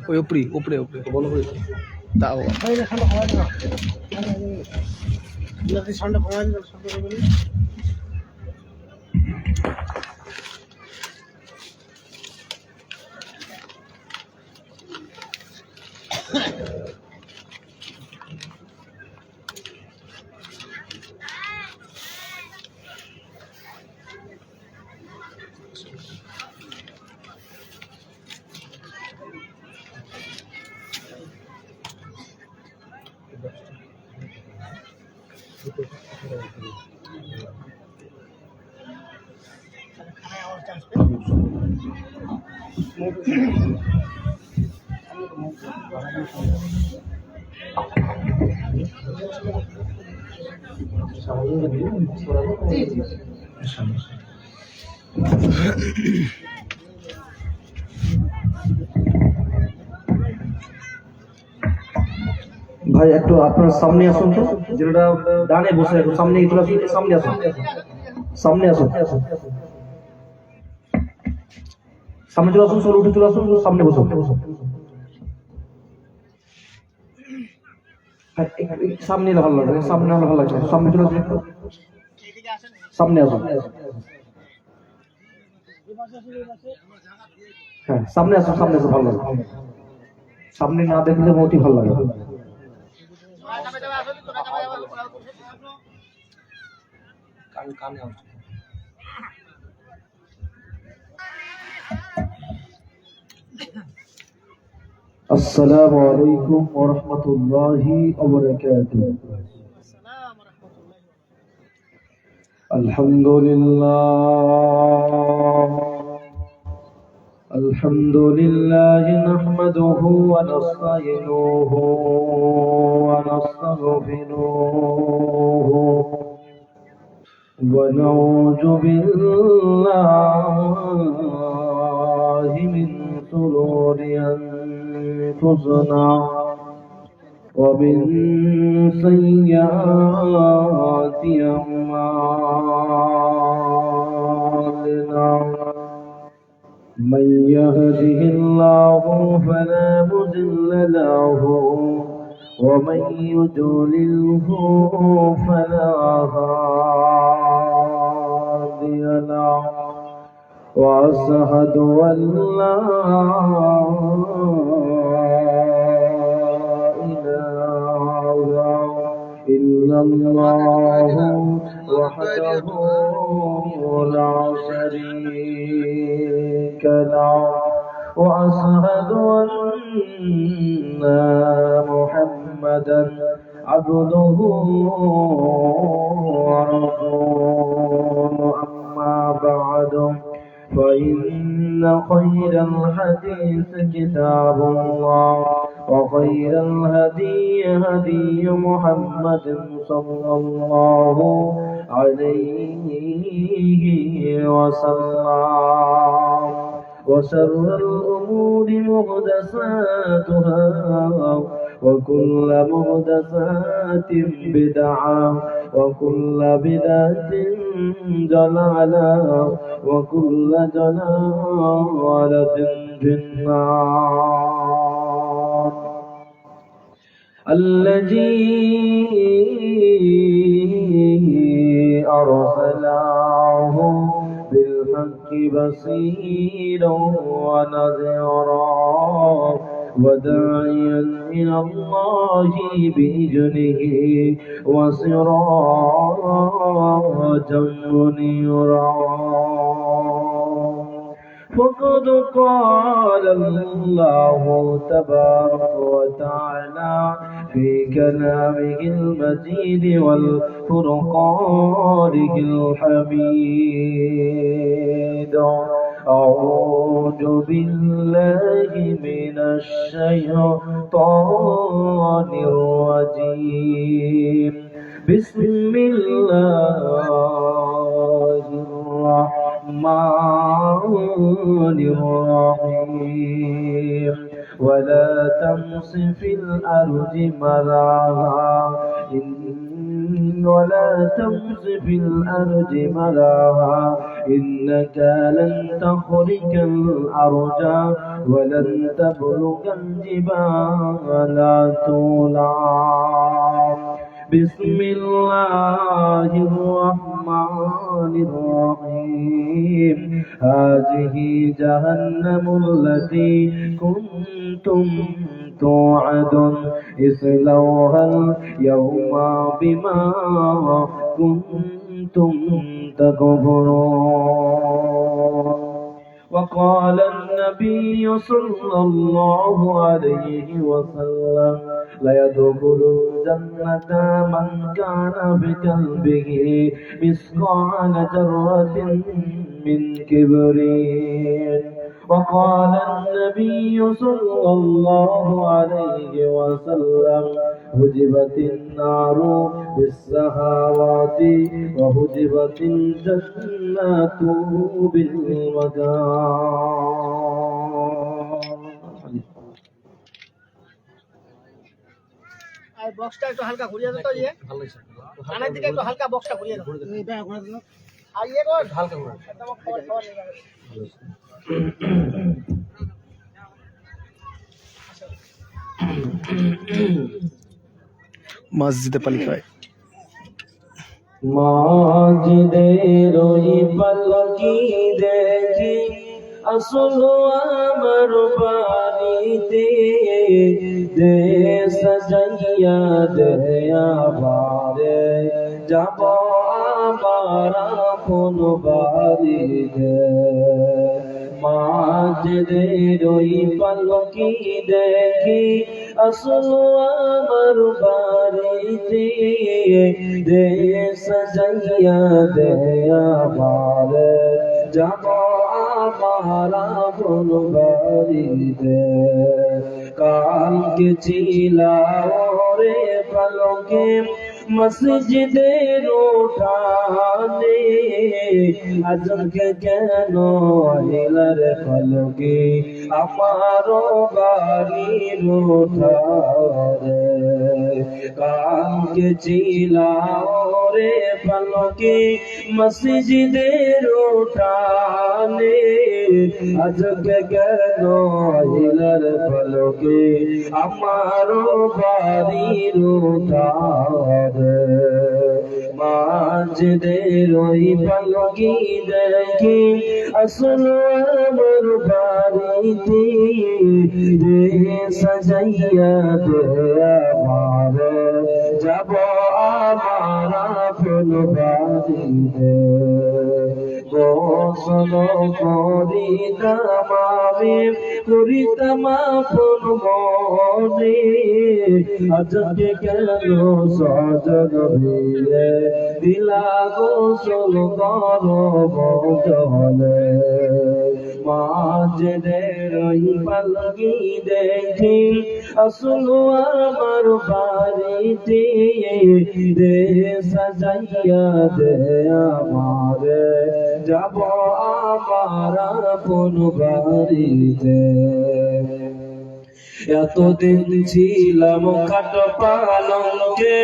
ওই উপরে উপরে উপরে বলো করে দাও ঠান্ডা ভাই একটু আপনার সামনে আসুন তো, যেটা ডানে বসে একটু সামনে চলে আসুন, সামনে আসুন, সামনে আসুন, সামনে চলে আসুন, সব উঠে চলে আসুন, সামনে বসুন। সামনে ভালো লাগবে, সামনে হলে ভালো লাগবে, সামনে চলে আসুন, সামনে আসুন, হ্যাঁ সামনে আসুন, সামনে আসুন, ভালো লাগবে, সামনে না দেখলে মোটেই ভালো লাগে। السلام عليكم ورحمة الله وبركاته. الحمد لله الحمد لله نحمده ونستعينه ونستغفره ونعوذ بالله من شرور أنفسنا ومن سيئات أعمالنا من يهده الله فلا مضل له ومن يضلله فلا هادي له وأشهد أن لا إله إلا الله وحده لا شريك له وأشهد أن محمدا عبده ورسوله أما بعد فإن خير الحديث كتاب الله وخير الهدي هدي محمد صلى الله عليه وسلم وشر الأمور محدثاتها وكل محدثات بدعة وكل بدعة ضلالة وكل ضلالة في النار. الذي أرسله بالحق بصيرا ونذيرا وداعيا إلى الله بإذنه وسراجا منيرا. فقد قال الله تبارك وتعالى في كلامه المجيد والفرقانه الحميد. أعوذ بالله من الشيطان الرجيم. بسم الله الرحمن الرحيم. ولا تمس في الأرض مرحا ولا تمس في الأرض مرحا إنك لن تخرج الأرض ولن تبلغ الجبال طولا بسم الله الرحمن الرحيم هذه جهنم التي كنتم توعدون اصلوها اليوم بما كنتم تكفرون وقال النبي صلى الله عليه وسلم لا يدخل الجنة من كان بقلبه مثقال ذرة من كبر وقال النبي صلى الله عليه وسلم هجبت النار بالسهوات وهجبت الجنة بالمكان আর বক্সটা একটু হালকা ঘুরিয়ে দাও তো ইয়ে কানের দিকে একটু হালকা বক্সটা ঘুরিয়ে দাও আর ইয়ে কর হালকা ঘুরে একদম খাবার খাবার নিয়ে যাবে মসজিদে পালিকায় মাজিদের ওই পালকি দেখি আসলো আমার বাড়িতে দেশ সাজাইয়া দেয়া বারে যাব আমার আপন বাড়িতে মাজিদের ওই পালকি দেখি আসলো আমার বাড়িতে দেশ সাজাইয়া দেয়া বারে যাব আমার আপন বাড়িতে কালকে ছিলাম রে পালকে মসজিদের উঠানে আজকে কেন আহিলার পালকে আমার বাড়ির উঠানে কালকে ছিলাম রে পালকে মসজিদের উঠানে আজকে কেন আহিলার পালকে আমার বাড়ির উঠানে মাঝদের ওই পালকি দেখি আসলো আমার বাড়িতে সাজাইয়া দেয়া আমার যাব আমার আপন বাড়িতে গোসল করিতাম আমি করিতাম আপন মনে আজকে কেন সজন ভিড়ে দিলা গোসল করব জলে মাঝদের ওই পালকি দেখি আসলো আমার বাড়িতে সাজাইয়া দেয়া আমার যাব আমার আপন বাড়িতে এতদিন ছিলাম খাট পালঙ্কে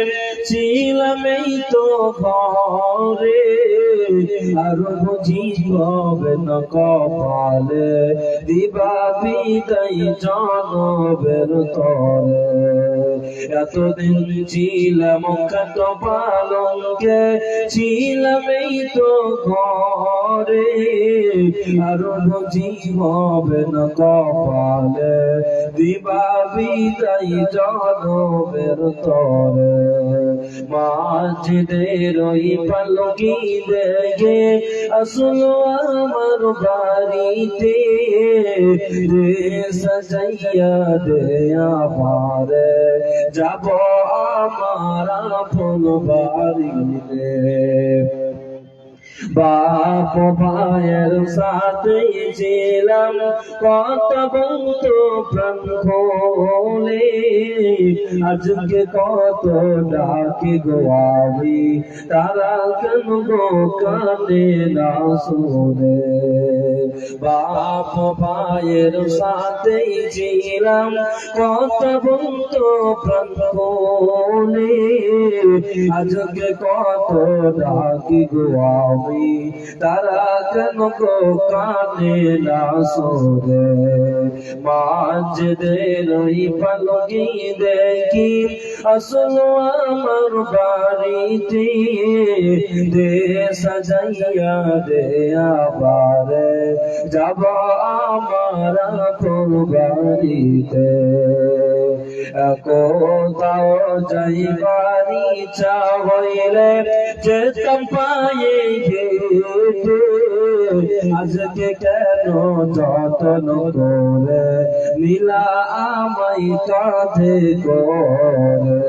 ছিলাম এই তো ঘরে আর বুঝি হবে না কপালে দিবা বিদায় জনবের তরে এতদিন ছিলাম খাট পালঙ্কে ছিলাম এই তো ঘরে আর বুঝি হবে না কপালে দিবা বিদায় জনবের তরে মাঝদের ওই পালকি দেখে আসলো আমার বাড়িতে সাজাইয়া দেয়া পারে যাব আমার আপন বাড়িতে বাপ ভাইয়ের সাথে ছিলাম কথা বলতো প্রাণ খোলে আজকে কত ডাকি গো আমি তারা কেন গো কানে না শুনে বাপ ভাইয়ের সাথে ছিলাম কথা বলতো প্রাণ খোলে আজকে কত ডাকি গো আমি কই তারা কেন গো কানে না শোনে মাঝদের ওই পালকি দেখি আসলো আমার বাড়িতে দে সাজাইয়া দে আবার যাব আমার আপন বাড়িতে কোথাও যাইবারি ইচ্ছা হইলে যেতাম পায়ে ঘেটে আজকে কেন যতন করে নীলা আমায় কাঁধে করে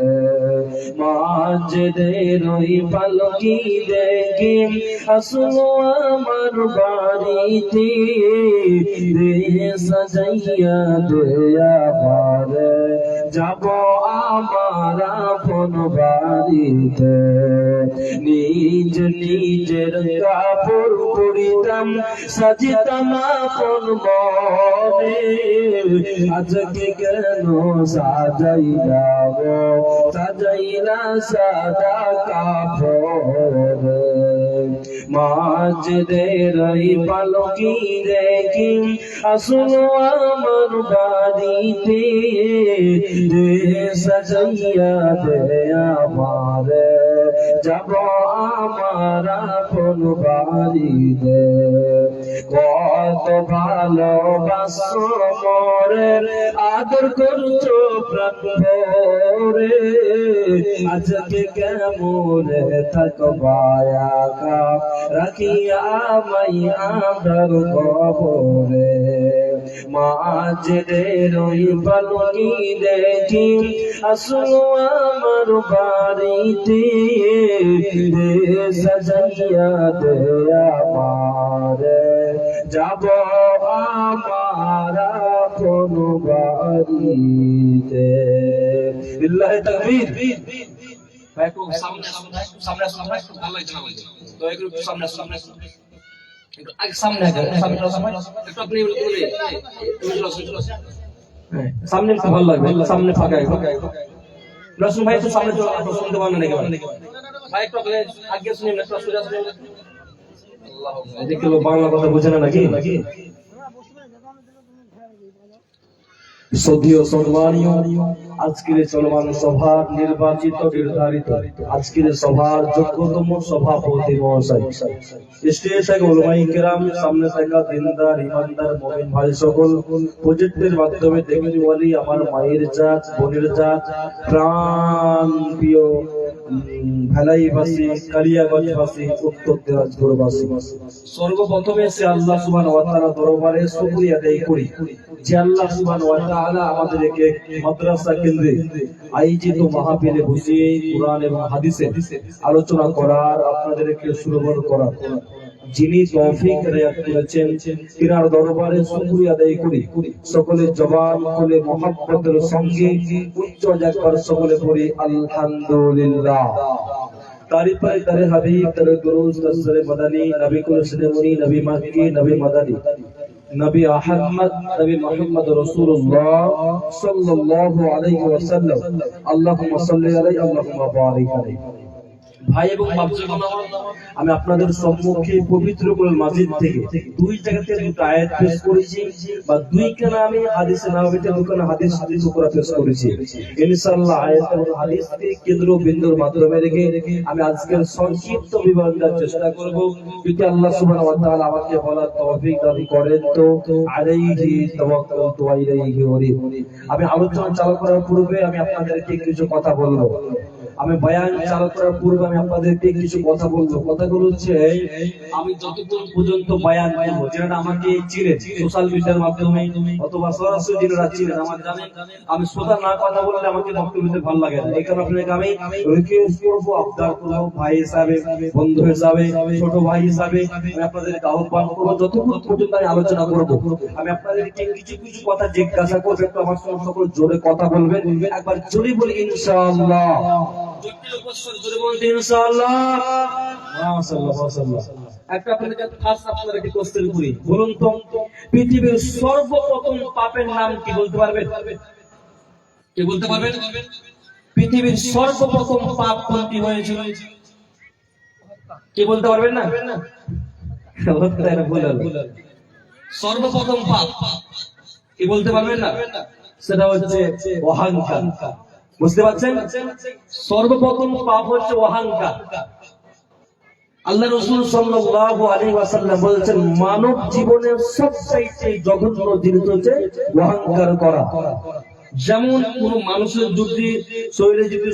মাঝদের ওই পালকি দেখি আসলো আমার বাড়িতে দে সাজাইয়া দে আবার যাব আমার আপন বাড়িতে নিজ নিজের কাপড় পরিতাম সাজিতাম আপন মনে আজকে কেন সাজাইলা সাদা কাপড় মাঝদের ওই পালকি দেখি আসলো আমার বাড়িতে দে সাজাইয়া দে আমার যাব আমার আপন বাড়িতে কত ভালোবাসো মরে আদর করছো প্রাণ ভরে আজকে কেমন থাকবা একা রাখিয়া আমায় আন্ধার কবরে মাঝদের ওই পালকি দেখি আসলো আমার বাড়িতে দে সাজাইয়া দে আমার যাব আমার আপন বাড়িতে বিল্লাহি তাকবীর ভাই একটু সামনে আসুন ভাই একটু ভালো লাগছে না তো একটু সামনে আসুন একটু আগে সামনে একটু আপনি সামনে ভালো লাগবে সামনে ফাঁকা রসুন ভাই একটু সামনে শুনতে পারেন নাকি ভাই একটু আগে শুনেন একটু সোজা শুনেন দেখতে বাংলা কথা বোঝে না নাকি সদীয় সম্মানীয় আজকের চলমান সভার নির্বাচিত নির্ধারিত আজকের সভার যোগ্যতম সভাপতি মহাশয় স্টেজ থেকে উলামায়ে কেরাম সামনে থাকা দিনদার ইমানদার মুমিন ভাই সকল প্রজেক্টের মাধ্যমে দেখতে বলি আমার মায়ের জাত বোনের জাত প্রাণ প্রিয় ভালাইবাসী কালিয়াগঞ্জবাসী উত্তর দিনাজপুরবাসী সর্বপ্রথমে সে আল্লাহ সুবহানাহু ওয়া তাআলা দরবারে শুকরিয়া আদায় করি যে আল্লাহ সুবহানাহু ওয়া তাআলা আমাদেরকে মাদ্রাসা কেন্দ্রে আয়োজিত মাহফিলে বসিয়ে কুরআন এবং হাদিসের আলোচনা করার আপনাদেরকে শ্রবণ করার যিনি তৌফিক রিয়াত করেছেন তিনার দরবারে শুকরিয়া আদায় করি সকলে জবান খুলে মুহাব্বতের সঙ্গে উচ্চ জায়গার সকলে পড়ি আলহামদুলিল্লাহ तारीफ पर तारे हबीब तारे दुरूद तस्सरे मदनी नबी कुल सदमुनी नबी मक्की नबी मदनी नबी अहमद नबी मोहम्मद रसूलुल्लाह सल्लल्लाहु अलैहि वसल्लम अल्लाहुम्मा सल्ली अलैहि अल्लाहुम्मा बारिक अलैहि ভাই এবং বাপজিগণ আমি আপনাদের সম্মুখে পবিত্র কোরআন মাজিদ থেকে দুই জায়গাতে দুটো আয়াত পেশ করেছি বা দুই খানা আমি হাদিসে নববীতে দুখানা হাদিস টুকরা পেশ করেছি ইনশাআল্লাহ আয়াত এবং হাদিসকে কেন্দ্রবিন্দুর মাধ্যমে রেখে আমি আজকের সংক্ষিপ্ত বিবরণ দেওয়ার চেষ্টা করব যদি আল্লাহ সুবহানাহু ওয়া তাআলা আমাকে বলার তৌফিক দান করেন তো আলাইহি তাওয়াক্কালতু ওয়া ইলাইহি উনীব আমি আলোচনা চালু করার পূর্বে আমি আপনাদেরকে কিছু কথা বলবো আমি বয়ান চালু করার পূর্বে আমি আপনাদেরকে কিছু কথা বলবো কথাগুলো হচ্ছে আমি যতক্ষণ পর্যন্ত বয়ান করব যারা আমাকে চিনেন সোশ্যাল মিডিয়ার মাধ্যমে অথবা সরাসরি যারা চিনেন আমার জানেন আমি সোজা না কথা বললে আমাকে বক্তব্য দিতে ভালো লাগে না এই কারণে আপনাকে আমি রিকোয়েস্ট করব আবদার করব ভাই হিসাবে বন্ধু হিসাবে ছোট ভাই হিসাবে আমি আপনাদেরকে আহ্বান করব যতক্ষণ পর্যন্ত আমি আলোচনা করব আমি আপনাদেরকে কিছু কিছু কথা জিজ্ঞাসা করব একটু আমার সঙ্গে সকল জোরে কথা বলবেন একবার জোরে বলি ইনশাআল্লাহ একটা আপনাদের ফার্স্ট আপনাদেরকে কোশ্চেন করি বলুন তো পৃথিবীর সর্বপ্রথম পাপের নাম কি বলতে পারবেন কে বলতে পারবেন পৃথিবীর সর্বপ্রথম পাপ কোনটি হয়েছিল কি বলতে পারবেন না? ভুল হলো। সর্বপ্রথম পাপ কি বলতে পারবেন না? সেটা হচ্ছে অহংকার। বুঝতে পারছেন? সর্বপ্রথম পাপ হচ্ছে অহংকার। আল্লাহ রাসূল সাল্লাল্লাহু আলাইহি ওয়াসাল্লাম বলেছেন মানব জীবনের সবচেয়ে জঘন্য জিনিস হচ্ছে অহংকার করা। যেমন কোন মানুষের যদি শরীরে যদি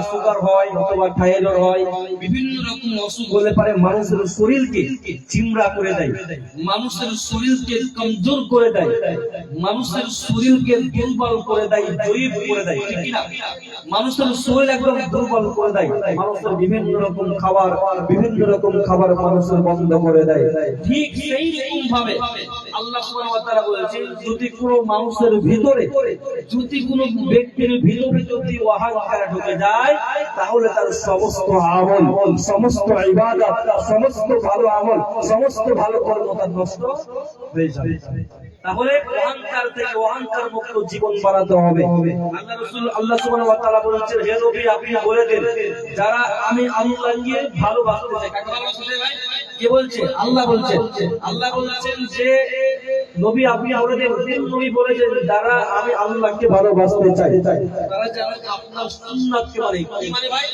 সুগার হয় অথবা থাইরয়েড হয়, বিভিন্ন রকম অসুখ হলে পারে মানুষের শরীরকে চিমড়া করে দেয়, মানুষের শরীরকে কমজোর করে দেয়, মানুষের শরীরকে দুর্বল করে দেয়, জয়ীফ করে দেয়, ঠিক কি না? মানুষের শরীর একদম দুর্বল করে দেয়, মানুষের বিভিন্ন রকম খাবার মানুষের বন্ধ করে দেয়। ঠিক সেই রকম ভাবে আল্লাহ সুবহানাহু ওয়া তাআলা বলেছেন যদি কোনো মানুষের ভিতরে, যদি কোনো ব্যক্তির ভিতরে যদি অহংকার ঢুকে যায় তাহলে তার সমস্ত আমল, সমস্ত ইবাদত, সমস্ত ভালো আমল, সমস্ত ভালো কর্ম তার নষ্ট হয়ে যাবে। তাহলে অহংকার থেকে অহংকার মুক্ত জীবন বানাতে হবে। আল্লাহ রাসূল আল্লাহ সুবহানাহু ওয়া তাআলা বলেছেন হে নবী আপনি বলে দেন যারা আমি আল্লাহকে ভালোবাসতে চাই। কাকে ভালোবাসতে ভাই? কে বলছে? আল্লাহ বলছেন। আল্লাহ বলছেন যে নবী আপনি বলে দেন, নবী বলেছেন যারা আমি আল্লাহকে ভালোবাসতে চাই তারা যেন আপনার সুন্নাতকে মানে, কি মানে ভাই?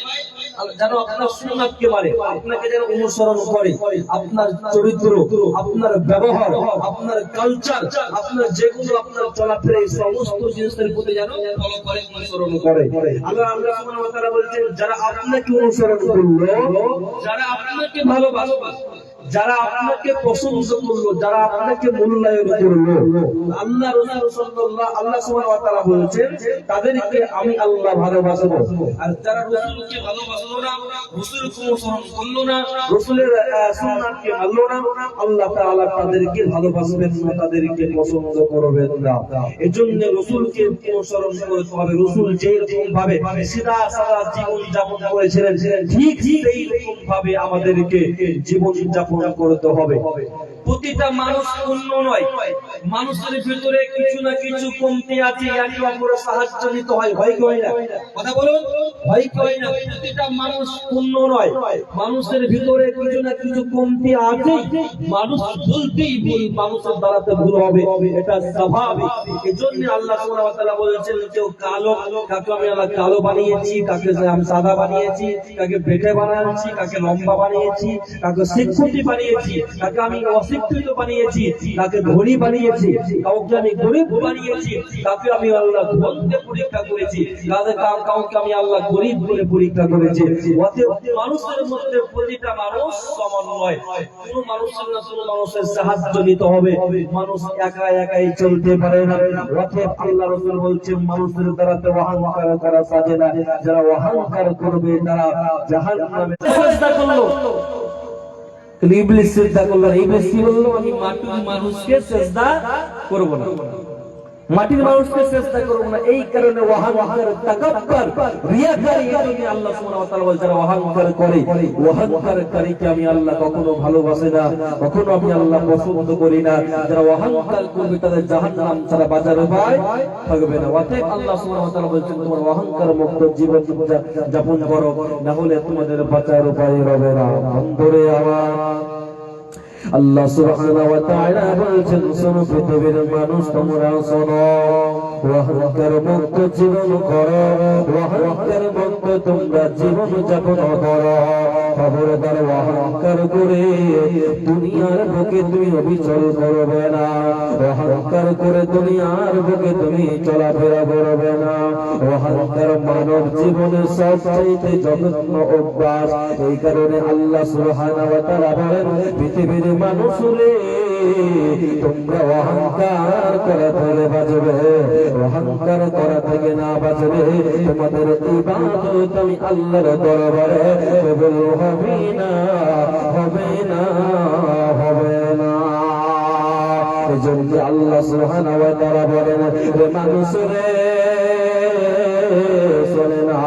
যেন আপনার সুন্নাতকে মানে, আপনাকে যেন অনুসরণ করে, আপনার চরিত্র, আপনার ব্যবহার, আপনার কালচার, আপনার যেগুলো আপনার চলাফেরা এই সমস্ত জিনিসের প্রতি যেন ফলো করে, অনুসরণ করে। আল্লাহ সুবহানাহু ওয়া তাআলা বলছেন যারা আপনাকে অনুসরণ করলো, যারা আপনাকে ভালোবাসবে, যারা আপনাকে পছন্দ করলো, যারা আপনাকে মূল্যায়ন করলো, আল্লাহ সুবহানাহু ওয়া তাআলা বলেছেন তাদেরকে আমি আল্লাহ ভালোবাসবো। আর যারা রাসূলকে ভালোবাসলো না, রাসূলকে অনুসরণ করলো না, রাসূলের সুন্নাতকে মানলো না, আল্লাহ তাআলা তাদেরকে ভালোবাসবেন না, তাদেরকে পছন্দ করবেন না। এজন্য রাসূলকে অনুসরণ করতে হবে। রাসূল যেরকম ভাবে সিধা সাদা জীবন যাপন করেছিলেন ঠিক সেই রকম ভাবে আমাদেরকে জীবন যাপন করতে হবে। প্রতিটা মানুষ পূর্ণ নয়, মানুষের ভিতরে কিছু না কিছু কমতি আছে, একে অপরের সাহায্য নিতে হয়। হয় কি হয় না? কথা বলুন, হয় কি হয় না? প্রতিটা মানুষ পূর্ণ নয়, মানুষের ভিতরে কিছু না কিছু কমতি আছে। মানুষ বলতেই ভুল, মানুষের দ্বারাতে ভুল হবে, এটা স্বাভাবিক। এজন্য আল্লাহ সুবহানাহু ওয়া তাআলা বলেছেন কেউ কালো, কাকে আমি আল্লাহ কালো বানিয়েছি, কাকে আমি সাদা বানিয়েছি, কাকে পেটে বানিয়েছি, কাকে লম্বা বানিয়েছি, কাকে শিক্ষিত বানিয়েছি, কাকে আমি অশিক্ষিত বানিয়েছি, কাকে ধনী বানিয়েছি, কাউকে আমি গরিব বানিয়েছি, কাকে আমি আল্লাহ ধনকে পরীক্ষা করেছি, কাউকে আমি আল্লাহ গরিব করে পরীক্ষা করেছি। অতএব মানুষের মধ্যে প্রতিটা মানুষ সমান নয়, কোন মানুষের না কোন মানুষের সাহায্য নিতে হবে। মানুষ একা একাই চলতে পারে না। অতএব আল্লাহ রাসূল বলছেন মানুষের দ্বারাতে অহংকার করা সাজে না, যারা অহংকার করবে তারা জাহান্নামে। চেষ্টা করলো ইবলিস সিজদা করলো, ইবলিস কি বললো? আমি মাটির মানুষকে সিজদা করব না, মাটির মানুষকে চেষ্টা করব না। এই কারণে অহংকার, তাকাব্বুর, রিয়াকারী, এজন্য আল্লাহ সুবহানাহু ওয়া তাআলা বলেন অহংকার করে, অহংকারকারীকে আমি আল্লাহ কখনো ভালোবাসি না, কখনো আমি আল্লাহ পছন্দ করি না। যারা অহংকার করবে তাদের জাহান্নাম ছাড়া বাঁচার উপায় থাকবে না। অতএব আল্লাহ সুবহানাহু ওয়া তাআলা বলেন তোমরা অহংকার মুক্ত জীবন যাপন করো, না হলে তোমাদের বাঁচার উপায় হবে না। বন্ধুরে আমার, আল্লাহ সুবহানাহু ওয়া তাআলা বলেছেন শোনো পৃথিবীর মানুষ তোমরা শোনো, অহংকার মুক্ত জীবন করো, অহংকার মুক্ত তোমরা জীবন যাপন করো। খবরদার অহংকার করে দুনিয়ার বুকে তুমি অবিচল করবে না, অহংকার করে দুনিয়ার বুকে তুমি চলাফেরা করবে না। অহংকার মানব জীবনের সবচাইতে জঘন্য অভ্যাস। এই কারণে আল্লাহ সুবহানাহু ওয়া তাআলা বলেন পৃথিবীর মানুষ রে তোমরা অহংকার করা থেকে বাঁচবে, অহংকার করা থেকে না বাঁচবে তোমাদের ইবাদত আমি আল্লাহর দরবারে কবুল হবে না, হবে না, হবে না। এজন্য আল্লাহ সুবহানাহু ওয়া তাআলা বলেন রে মানুষ রে শোনে না,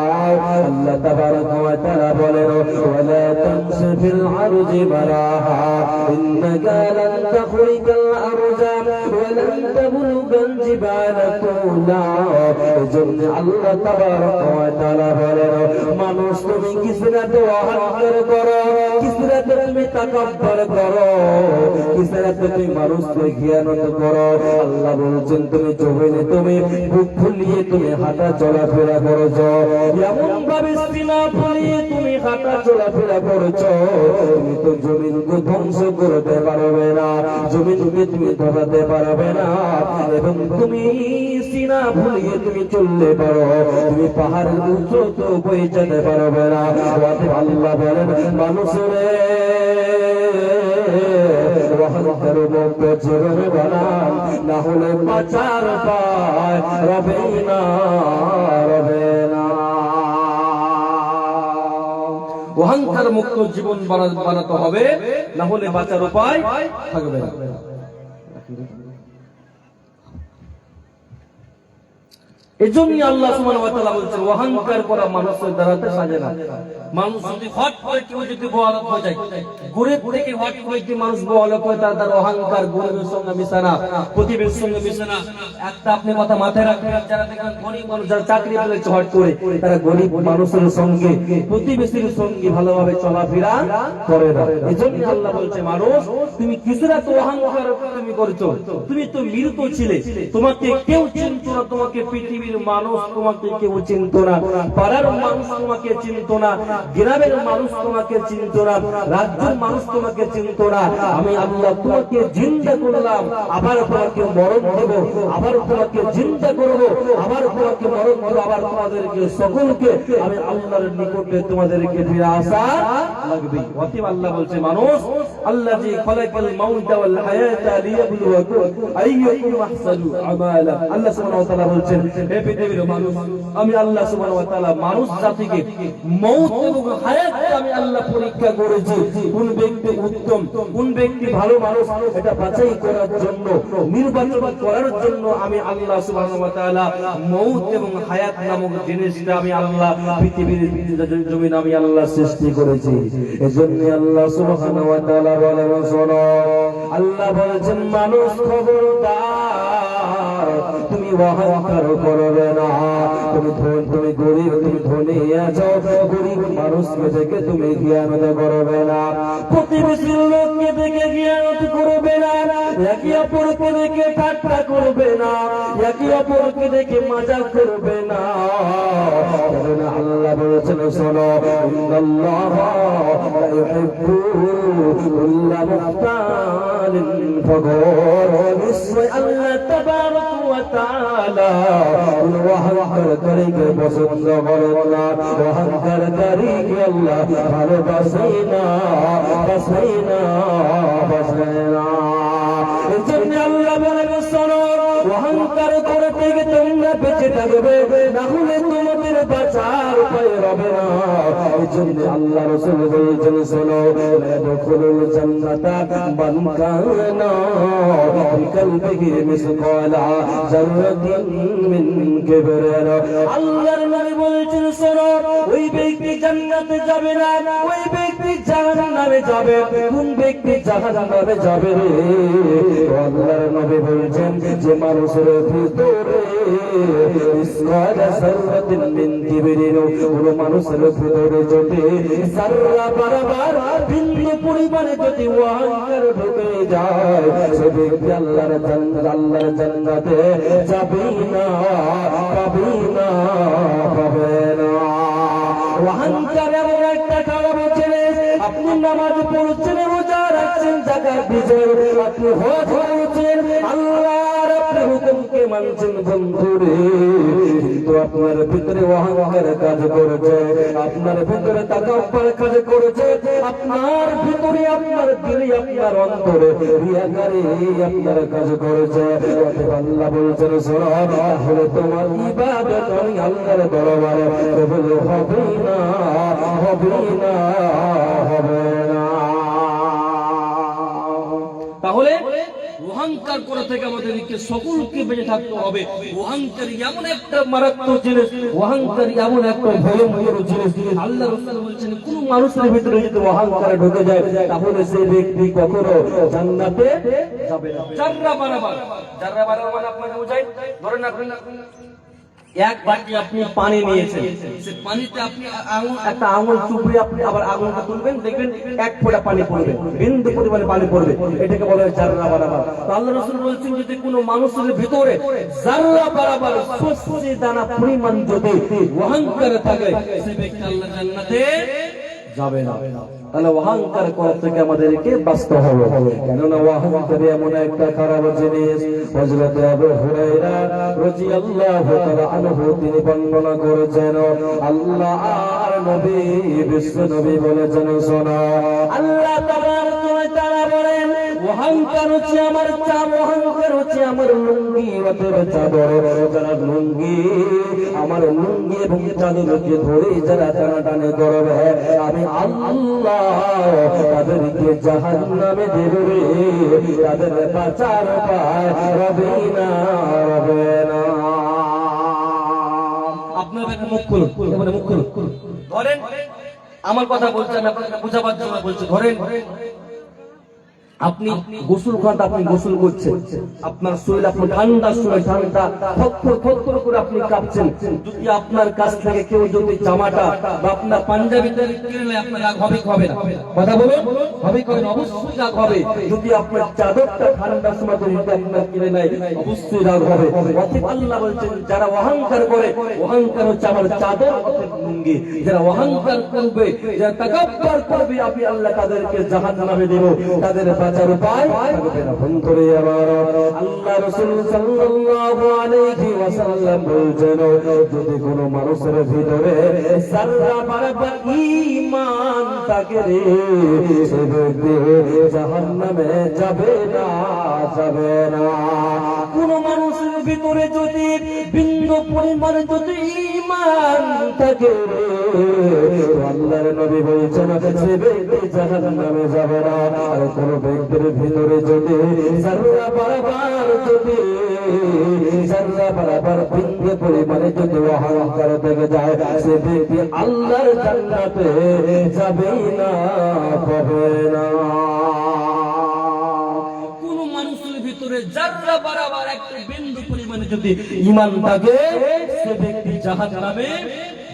আল্লাহ তাবারাকা ওয়া তাআলা বলেন ওয়ালা তামশি ফিল আরজি মারাহা ইন্নাকা লান তাখরিকাল আরজা ওয়া লান তাবলুগাল জিবালা তুলা। এজন্য আল্লাহ তাবারাকা ওয়া তাআলা বলেন মানুষ তুমি কিছু না তো অহংকার করো, কিসরাতে তুমি তাকাব্বুর করো, কিসরাতে তুমি মানুষকে খিয়ানত করো। আল্লাহ বলছেন তুমি জমিনে তুমি বুক ফুলিয়ে তুমি হাঁটা চলাফেরা করেছো, এমন ভাবে সিনা ফুলিয়ে তুমি হাঁটা চলাফেরা করেছো, তুমি তো জমিনকে ধ্বংস করতে পারবে না, জমিনকে তুমি ধরাতে পারবে না। এবং তুমি সিনা ফুলিয়ে তুমি চলতে পারো, তুমি পাহাড়ের উচ্চতা বয়ে যেতে পারবে না। আল্লাহ বলেন মানুষরে অহংকার মুক্ত জীবন বানান, না হলে বাঁচার পায় রবে না, রবে না। অহংকার মুক্ত জীবন বানাতে হবে, না হলে বাঁচার উপায় থাকবে না। এজন্যই আল্লাহ সুবহানাহু ওয়া তাআলা বলছেন অহংকার করা মানুষের দ্বারাতে সাজে না। মানুষ যদি হট করে কেউ যদি বড়লোক হয়ে যায়, গরিব থেকে হট করে যদি মানুষ বড়লোক হয়, তার অহংকার গরিবের সঙ্গে মিশে না, প্রতিবেশীর সঙ্গে মিশে না। একটা আপনি কথা মাথায় রাখবেন, যারা দেখেন গরিব মানুষ যারা চাকরি পেয়েছে হট করে, তারা গরিব মানুষের সঙ্গে প্রতিবেশীর সঙ্গে ভালোভাবে চলাফেরা করে না। এজন্য আল্লাহ বলছে মানুষ তুমি কিসরা তো অহংকার তুমি করেছো, তুমি তো মৃত ছিলে, তোমাকে কেউ চিনতো না, তোমাকে পৃথিবীর মানুষ তোমাকে কেউ চিনতো না, পাড়ার মানুষ তোমাকে চিনতো না, গ্রামের মানুষ তোমাকে চিনতো না, রাজ্যের মানুষ তোমাকে চিনতো না। আমি আল্লাহ তোমাকে জিন্দা করলাম, আবার তোমাকে মরণ দেব, আবার তোমাকে জিন্দা করব, আবার তোমাকে মরণ দেব, আবার তোমাদেরকে সকলকে আমি আল্লাহর নিকটে তোমাদেরকে ফিরে আসা লাগবে। অতএব আল্লাহ বলছে মানুষ আল্লাযী খালাকাল মাউতা ওয়াল হায়াতা লিয়াবলুয়াকুম আইয়ুকুম আহসানু আমালা। আল্লাহ সুবহানাহু ওয়া তাআলা বলছেন হে পৃথিবীর মানুষ, আমি আল্লাহ সুবহানাহু ওয়া তাআলা মানুষ জাতিকে মউত এবং হায়াতকে আমি আল্লাহ পরীক্ষা করেছি, কোন ব্যক্তি উত্তম, কোন ব্যক্তি ভালো মানুষ, এটা বাছাই করার জন্য, নির্বাচন করার জন্য আমি আল্লাহ সুবহানাহু ওয়া তাআলা মউত এবং হায়াত নামক জিনিসটা আমি আল্লাহ পৃথিবীর জমিন আমি আল্লাহ সৃষ্টি করেছি। এজন্য আল্লাহ সুবহানাহু ওয়া তাআলা বলেন শোনো, আল্লাহ বলেছেন মানুষ খবরদার তুমি অহংকার করবে না। তুমি গরিব, তুমি ধনী আছো, গরিব মানুষকে দেখে তুমি জ্ঞানত করবে না, প্রতিবেশীর লোককে দেখে জ্ঞানত করবে না, একে অপরকে দেখে ঠাট্টা করবে না, একে অপরকে দেখে মজা করবে না। আল্লাহ বলেছেন শোনো, ইন্নাল্লাহা লা ইউহিব্বু কুল্লা মুখতালিন ফখুর। নিশ্চয় আল্লাহ তাবারক ওয়া তাআলা অহংকারীকে পছন্দ করেন না, অহংকারীকে আল্লাহ ভালোবাসেন না, বাসেন না, বাসেন না। এজন্য আল্লাহ বলেন শোনো, অহংকার করে থেকে তোমরা বেঁচে থাকবে, না হলে তোমাদের বাঁচার উপায় হবে না। এজন্য আল্লাহ রাসূল বলেছেন শোনো, ইয়াদখুলুল জান্নাতা মান কানা বিকলবিহি মিসকালা যাররাতিন মিন কিবরিন। আল্লাহর নবী বলেছেন শোনো, ওই ব্যক্তি জান্নাতে যাবে না, ওই ব্যক্তি জাহান্নামে যাবে। কোন ব্যক্তি জাহান্নামে যাবে রে? আল্লাহর নবী বলেছেন যে মানুষের ভিতরে ইসকালা যাররাতিন মিন কিবরিন, কোন মানুষের ভিতরে যদি যাররা বরাবর বিন্দু পরিমাণে যদি অহংকার ঢুকে যায়, সে ব্যক্তি আল্লাহর জান্নাতে যাবে না, পাবে না, পাবে না। অহংকার এমন একটা খারাপ জিনিস, আপনি নামাজ পড়ছেন, রোজা রাখছেন, যাকাত দিচ্ছেন, আপনি হজ করছেন, আল্লাহর আপনি হুকুমকে মানছেন বন্ধুরে, কিন্তু আপনার ভিতরে অহংকার কাজ করেছে, আপনার ভিতরে তাকাব্বুর কাজ করেছে, আপনার ভিতরে, আপনার দিলে, আপনার অন্তরে রিয়াকারী আপনার কাজ করেছে। আল্লাহ বলছেন শোনো, তাহলে তোমার ইবাদত আমি আল্লাহর দরবারে কবুল হবে না, হবে না, হবে না। তাহলে অহংকার করে থেকে আমাদেরকে সকলকে বেঁচে থাকতে হবে। অহংকার এমন একটা মারাত্মক জিনিস, অহংকার এমন একটা ভয়ঙ্কর জিনিস। আল্লাহ রাসূল বলেছেন কোন মানুষের ভিতরে যদি অহংকার ঢুকে যায়, তাহলে সেই ব্যক্তি কখনো জান্নাতে যাবে না। জাররা বারাবার, জাররা বারাবার মানে আপনাকে বোঝাই, ধরেন আপনি এক বাটি আপনি পানি নিয়েছেন, সে পানিতে আপনি একটা আঙুল চুপড়ে আপনি আবার আঙুলটা তুলবেন, দেখবেন এক ফোঁটা পানি পড়বে, বিন্দু পরিমাণে পানি পড়বে, এটাকে বলা হয় জাররা বারাবার। তো আল্লাহ রাসূল বলছেন যদি কোনো মানুষের ভিতরে জাররা বারাবার সরষে দানা পরিমাণ যদি অহংকার থাকে, সে ব্যক্তি আল্লাহ জান্নাতে যাবে না। তাহলে অহংকার করা থেকে আমাদেরকে বাঁচতে হবে, কেননা অহংকার এমন একটা খারাপ জিনিস। হযরত আবু হুরায়রা রাদিয়াল্লাহু তাআলা আনহু তিনি বর্ণনা করেছেন, আল্লাহর নবী বিশ্ব নবী বলেছেন, শোনো, আল্লাহ তাবারক ওয়া তাআলা বলেন অহংকার হচ্ছে আমার চাদর, অহংকার হচ্ছে আমার লুঙ্গি অথবা চাদর। যারা লুঙ্গি আমার লুঙ্গি এবং চাদরকে ধরে যারা টানাটানি করবে, আমি আল্লাহ তাদেরকে জাহান্নামে দেব রে, তাদের বাঁচার উপায় হবে না, হবে না। আপনার মুখ খুলুন, এবারে মুখ খুলুন, ধরেন আমার কথা বলছেন, আপনাকে বোঝাবার জন্য বলছি। ধরেন আপনি গোসল করেন, আপনি গোসল করছেন, আপনার শরীর আপনার ঠান্ডা, শরীর ঠান্ডা, থরথর করে আপনি কাঁপছেন। যদি আপনার কাছ থেকে কেউ যদি জামাটা বা আপনার পাঞ্জাবিটা কেড়ে নেয়, আপনার রাগ হবে কি হবে না? কথা বলুন, হবে কি হবে না? অবশ্যই রাগ হবে। যদি আপনার চাদরটা ঠান্ডার সময় যদি আপনার কেড়ে নেয়, অবশ্যই রাগ হবে। অতএব আল্লাহ বলছেন যারা অহংকার করে, অহংকার হচ্ছে আমার চাদর অর্থাৎ লুঙ্গি। যারা অহংকার করবে, যারা তাকাব্বুর করবে, আমি আল্লাহ তাদেরকে জাহান্নামে দেব, তাদের বাঁচার উপায় থাকবে না। বন্ধুরে আমার, আল্লাহ রাসূল সাল্লাল্লাহু আলাইহি ওয়াসাল্লাম বলেছেন যদি কোনো মানুষের ভিতরে যারা বারবার ঈমান থাকে রে, সে ব্যক্তি জাহান্নামে যাবে না, যাবে না। কোন মানুষের ভিতরে যদি বিন্দু পরিমাণে যদি ঈমান থাকে রে, আল্লাহর নবী বলেছেন সে ব্যক্তি জাহান্নামে যাবে না। আর কোন ব্যক্তির ভিতরে যদি যারা বারবার যদি যারা বারবার বিন্দু পরিমাণে যদি অহংকার থেকে যায়, সে ব্যক্তি আল্লাহর জান্নাতে যাবে না, পাবে না। কোন মানুষের ভিতরে যারা বারবার একটা বিন্দু পরিমাণে যদি ঈমান থাকে, সে ব্যক্তি জাহান্নামে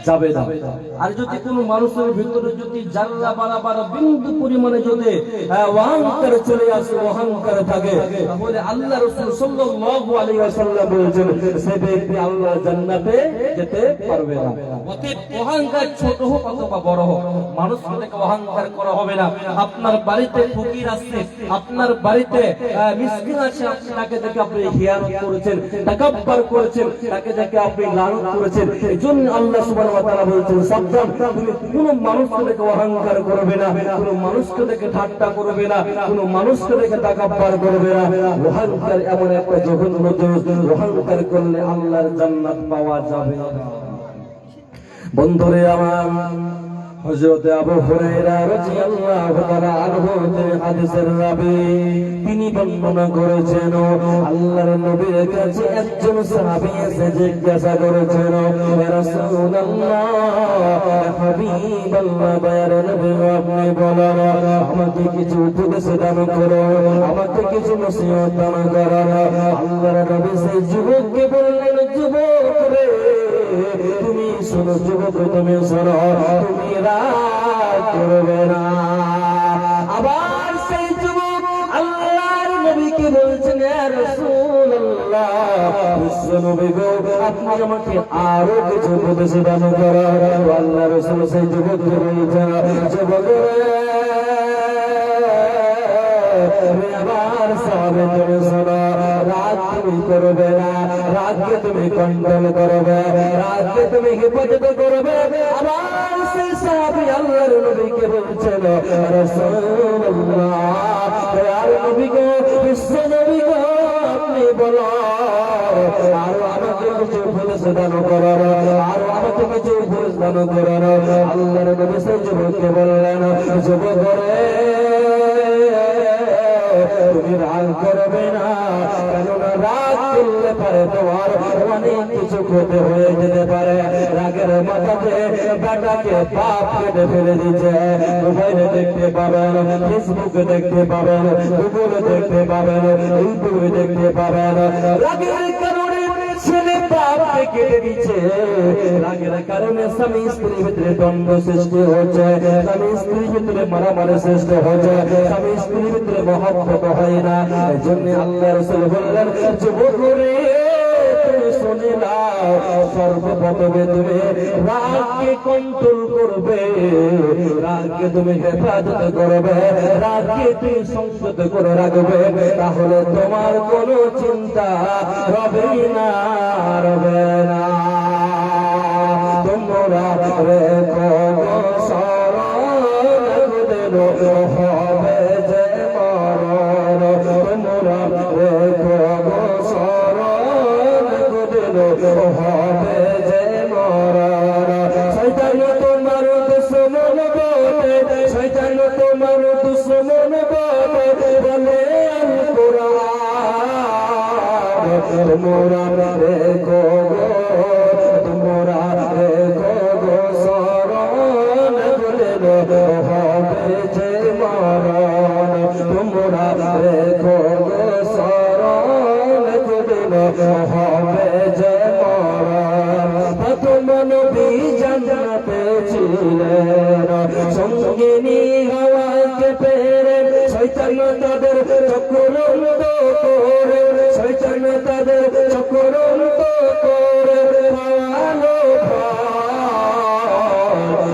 যাবে না। আর যদি কোন মানুষের ভিতরে যদি জাররা বারাবার বিন্দু পরিমাণে যদি অহংকার চলে আসে, অহংকার থাকে, তাহলে আল্লাহ রাসূল সাল্লাল্লাহু আলাইহি ওয়াসাল্লাম বলেছেন সে ব্যক্তি আল্লাহর জান্নাতে যেতে পারবে না। অতএব অহংকার ছোট হোক অথবা বড় হোক, মানুষকে দেখে অহংকার করা হবে না। আপনার বাড়িতে ফকির আছে, আপনার বাড়িতে মিসকিন আছে, তাকে দেখে আপনি হিয়ানত করেছেন, তাকাব্বুর করেছেন, তাকে দেখে আপনি লানত করেছেন। এজন্য আল্লাহ সুবহানাহু ওয়া তাআলা বলছেন সাবধান, তুমি কোন মানুষকে দেখে অহংকার করবে না, কোন মানুষকে দেখে ঠাট্টা করবে না, কোন মানুষকে দেখে তাকাব্বুর করবে না। অহংকার এমন একটা জঘন্য জিনিস, অহংকার করলে আল্লাহর জান্নাত পাওয়া যাবে না। বন্ধুরে আমার, হযরত আবু হুরায়রা রাদিয়াল্লাহু তাআলা আনহু হাদিসের রাবী, তিনি বর্ণনা করেছেন আল্লাহর নবীর কাছে একজন সাহাবী এসে জিজ্ঞাসা করেছেন, ইয়া রাসূলুল্লাহ, হাবিবাল্লাহ, ইয়া নবী, আপনি বলেন আমাকে কিছু উপদেশ দান করুন, আমাকে কিছু নসিহত দান করুন। আল্লাহর নবী সেই যুবককে বললেন, যুবক রে, তুমি শোনো, যুবক তুমি শোনো, তুমি রাগ করবে না। আবার সেই যুবক আল্লাহর নবীকে বলছেন, ইয়া রাসূলুল্লাহ, বিশ্ব নবী গো, আপনি আমাকে আরো কিছু উপদেশ দান করুন। আল্লাহর রাসূল সেই যুবককে বলছেন, যুবক রে, আবার সাহাবে তুমি শোনো, রাগ তুমি করবে না, রাগকে তুমি কন্ট্রোল করবে, রাগকে তুমি হেফাজত করবে। আবার সেই সাহাবী আল্লাহর নবীকে বলছিল, রাসূলুল্লাহ, আর নবী গো, বিশ্ব নবী গো, আপনি বলো আর আমাকে কিছু উপদেশ দান করো, আর আমাকে কিছু উপদেশ দান করো। আল্লাহর নবী সেই যুবককে বললেন, যুবক রে, তুমি রাগ করবে না, কেননা রাগ করলে পারে তোমার অনেক কিছু ক্ষতি হয়ে যেতে পারে। রাগের মাথাতে বেটাকে পাপ কেটে ফেলে দিচ্ছে, মোবাইলে দেখতে পাবেন, ফেসবুকে দেখতে পাবেন, গুগলে দেখতে পাবেন, ইউটিউবে দেখতে পাবেন। রাগের কারণে ছেলে বাপকে কেটে দিচ্ছে, রাগের কারণে স্বামী স্ত্রীর ভিতরে দ্বন্দ্ব সৃষ্টি হচ্ছে, স্বামী স্ত্রীর ভিতরে মারামারি সৃষ্টি হচ্ছে, স্বামী স্ত্রীর ভিতরে মহব্বত হয় না। এজন্য আল্লাহ রাসূল বললেন, যুবক রে তুমি শুনে নাও, সর্বপ্রথমে তুমি রাগকে কন্ট্রোল করবে, রাগকে তুমি হেফাজত করবে, রাগকে তুমি সংযত করে রাখবে, তাহলে তোমার কোনো চিন্তা রবে না, রবে না। তোমরা রেখো শরণ দিল হবে যে মরণ, তোমরা রেখো শরণ দিল হবে যে মরণ। শয়তান তোমার দুশমন বটে, শয়তান তোমার দুশমন বটে, বলে আল কোরআন। তোমরা রেখো, তোমরা রেখো শরণ দিল হবে যে মরণ, তোমরা রেখো শরণ দিল হবে যে মরণ। প্রথম নবী জান্নাতে ছিলেন, সঙ্গিনী হাওয়াকে পেরে শয়তান তাদের চক্রান্ত করে, শয়তান তাদের চক্রান্ত করে ভালো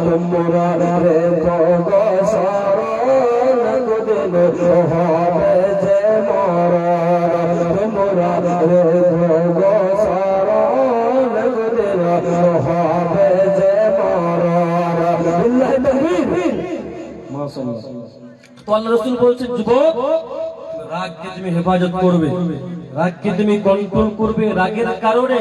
তোমরা রেখো শরণ দিল হবে যে মরণ, তোমরা রেখো শরণ দিল হবে যে মরণ। বিল্লাহি তাকবীর, মাশাআল্লাহ। তো আল্লাহ রাসূল বলছেন, যুবক রাগকে তুমি হেফাজত করবে, রাগকে তুমি কন্ট্রোল করবে। রাগের কারণে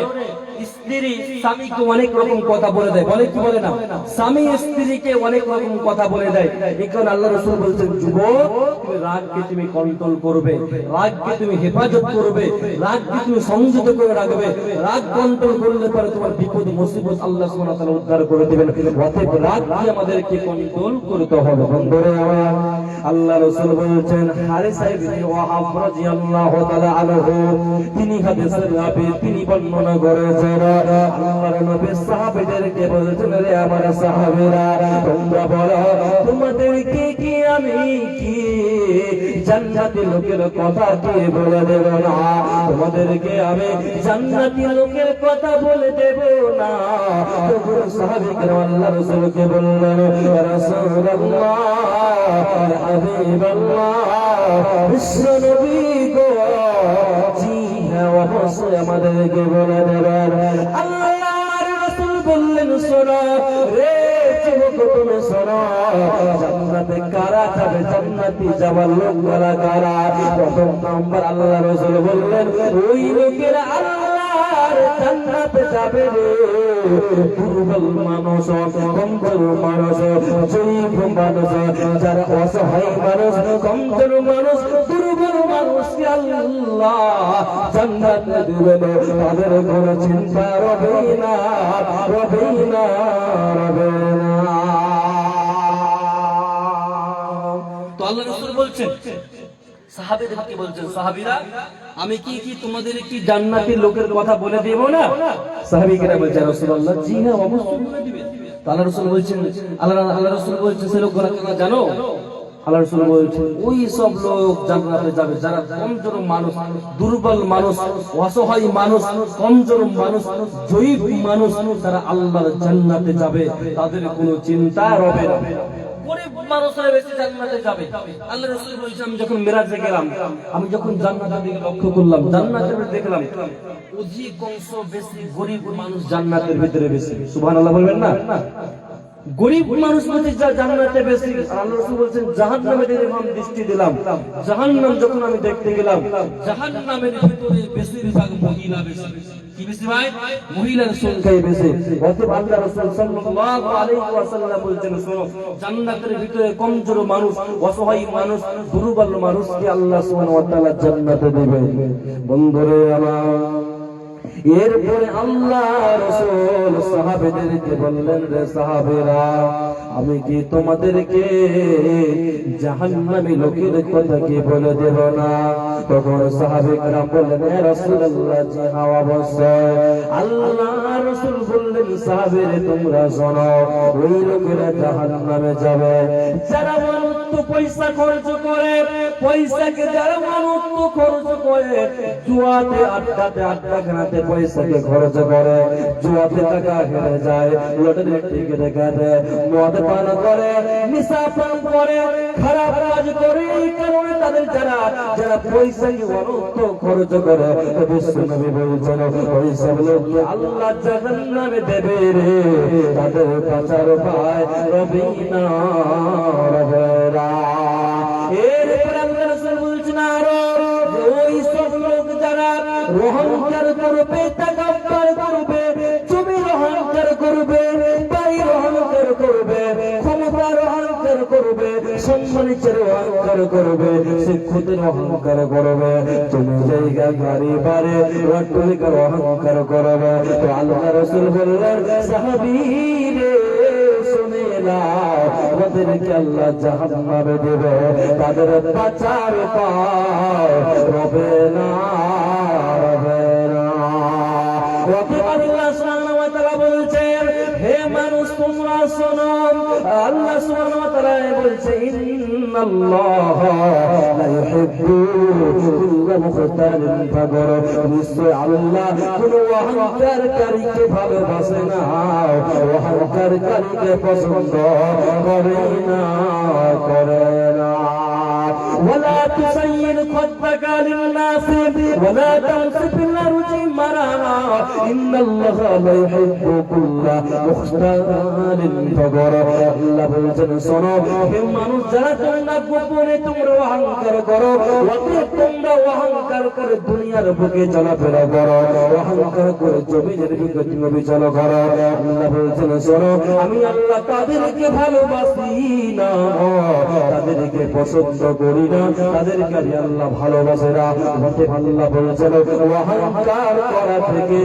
স্ত্রী স্বামীকে অনেক রকম কথা বলে দেয়, বলে কি বলে না, স্বামী স্ত্রীকে অনেক রকম কথা বলে দেয়। এই কারণে আল্লাহ রাসূল বলছেন, যুবক তুমি রাগকে তুমি কন্ট্রোল করবে, রাগকে তুমি হেফাজত করবে, রাগকে তুমি সংযত করে রাখবে। রাগ কন্ট্রোল করলে পরে তোমার বিপদ মুসিবত আল্লাহ সুবহানাহু ওয়া তাআলা উদ্ধার করে দিবেন। অতএব রাগকে আমাদেরকে কন্ট্রোল করতে হবে। বন্ধুরা আমার, আল্লাহ রাসূল বলছেন, হারিস ইবনে ওয়াহাব রাদিয়াল্লাহু তাআলা আনহু তিনি হাদিসের রাবি, তিনি বর্ণনা করেছেন, আল্লাহর নবী সাহাবীদেরকে বলছেন, রে আমার সাহাবীরা তোমরা বলো তোমাদেরকে কি আমি কি জান্নাতি লোকের কথা কি বলে দেব না? তোমাদেরকে আমি জান্নাতি লোকের কথা বলে দেব না? তখন সাহাবীরা আল্লাহর রাসূলকে বললেন, ইয়া রাসূলুল্লাহ, ইয়া হাবিবাল্লাহ, বিশ্ব নবী গো, জি হ্যাঁ অবশ্যই আমাদেরকে বলে দেবেন। আল্লাহর রাসূল বললেন, শোনো রে যুবক, তুমি শোনো, জান্নাতে কারা যাবে, জান্নাতি যাওয়ার লোক কারা কারা? প্রথম নাম্বার আল্লাহর রাসূল বললেন, ওই লোকেরা আল্লাহর জান্নাতে যাবে রে দুর্বল মানুষ, কমজোর মানুষ, জয়ীফ মানুষ, যারা অসহায় মানুষ, কমজোর মানুষ, দুর্বল মানুষকে আল্লাহ জান্নাত দিবেন। তাদের কোনো চিন্তা রবে না, রবে না, রবে না। তো আল্লাহ রাসূল বলছেন, সাহাবীদেরকে বলছেন, সাহাবীরা আমি কি কি তোমাদের কি জান্নাতি লোকের কথা বলে দেব না? সাহাবীরা বলছেন, রাসূলুল্লাহ, জি হ্যাঁ অবশ্যই বলে দিবেন। আল্লাহ রাসূল বলছেন, আল্লাহ রাসূল বলছেন, সে লোকগুলো তোমরা জানো? আল্লাহ রাসূল বলছেন, ওই সব লোক জান্নাতে যাবে যারা কমজোর মানুষ, দুর্বল মানুষ, অসহায় মানুষ, কমজোর মানুষ, জয়ীফ মানুষ, তারা আল্লাহর জান্নাতে যাবে, তাদের কোনো চিন্তা রবে না। গরিব মানুষরা বেশি জান্নাতে যাবে। আল্লাহ রাসূল বলেছেন, আমি যখন মিরাজে গেলাম, আমি যখন জান্নাতের দিকে লক্ষ্য করলাম, জান্নাতের ভিতরে দেখলাম অধিকাংশ বেশি গরিব মানুষ জান্নাতের ভিতরে বেশি। সুবহানাল্লাহ বলবেন না? গরিব মানুষ মধ্যে যা জান্নাতে বেশি। আল্লাহ রাসূল বলেছেন, জাহান্নামের দিকে আমি দৃষ্টি দিলাম, জাহান্নাম যখন আমি দেখতে গেলাম, জাহান্নামের ভিতরে বেশিরভাগ মহিলা বেশি। কি বেশি ভাই? মহিলার সংখ্যাই বেশি। অতএব আল্লাহ রাসূল সাল্লাল্লাহু আলাইহি ওয়াসাল্লাম বলেছেন, শোনো, জান্নাতের ভিতরে কমজোর মানুষ, অসহায় মানুষ, দুর্বল মানুষকে আল্লাহ সুবহানাহু ওয়া তাআলা জান্নাতে দিবেন। বন্ধুরে আমার, এরপরে আল্লাহ রাসূল সাহাবেদেরকে বললেন, রে সাহাবেরা, আমি কি তোমাদেরকে জাহান্নামী লোকের কথা কি বলে দেব না? তখন সাহাবে কেরাম বললেন, হে রাসূলুল্লাহ, জি হ্যাঁ অবশ্যই। আল্লাহ রাসূল বললেন, সাহাবেরে তোমরা শোনো, ওই লোকেরা জাহান্নামে যাবে যারা মনুষ্য পয়সা খরচ করে, পয়সাকে যারা মনুষ্য খরচ করে, জুয়াতে আড্ডা খানাতে পয়সাকে খরচ করে, জুয়াতে টাকা হেরে যায়, লটারি টিকিট কাটে, মদ পান করে, নেশা পান করে, খারাপ কাজ করে, এই কারণে তাদের যারা পয়সাকে অনর্থ খরচ করে, বিশ্বনবী বলছেন ওই সব লোককে আল্লাহ জাহান্নামে দেবে রে, তাদের বাঁচার উপায় রবে না, রবে না। এরপরে আল্লাহ রাসূল বলছেন আরো, ওই সব লোক যারা অহংকার করবে, তাকাব্বুর করবে, জমির অহংকার করবে, বাড়ির অহংকার করবে, ক্ষমতার অহংকার করবে, সম্মানিতের অহংকার করবে, শিক্ষিতের অহংকার করবে, তুমি জায়গা গাড়ি বাড়ি অট্টালিকার অহংকার করবে। তো আল্লাহ রাসূল বললেন, সাহাবী রে শুনে নাও, ওদেরকে আল্লাহ জাহান্নামে দেবে, তাদের বাঁচার উপায় রবে না, রবে না। আল্লাহ সুবহানাহু ওয়া তাআলা বলছেন, হে মানুষ তোমরা শোনো, আল্লাহ সুবহানাহু ওয়া তাআলা বলছে, ইন্নাল্লাহা লা ইউহিব্বু কুল্লা মুখতালিন ফাখর, নিশ্চয় আল্লাহ কোন অহংকারকারীকে ভালোবাসে না, অহংকারকারীকে পছন্দ করে না, করে না। ولا تسير خدك للناس ولا تمشي في الأرض مرحا إن الله لا يحب كل مختال فخور। আল্লাহ বলছেন, শোনো হে মানুষ, যারা তোমরা গোপনে তোমরা অহংকার করো, তোমরা অহংকার করে দুনিয়ার বুকে চলাফেরা করো, অহংকার করে জমিনের বুকে তুমি চলো করো, আল্লাহ বলছেন, শোনো আমি আল্লাহ তাদেরকে ভালোবাসি না, তাদেরকে পছন্দ করি না, তাদেরকে আল্লাহ ভালোবাসে না। আল্লাহ বলছেন, অহংকার করা থেকে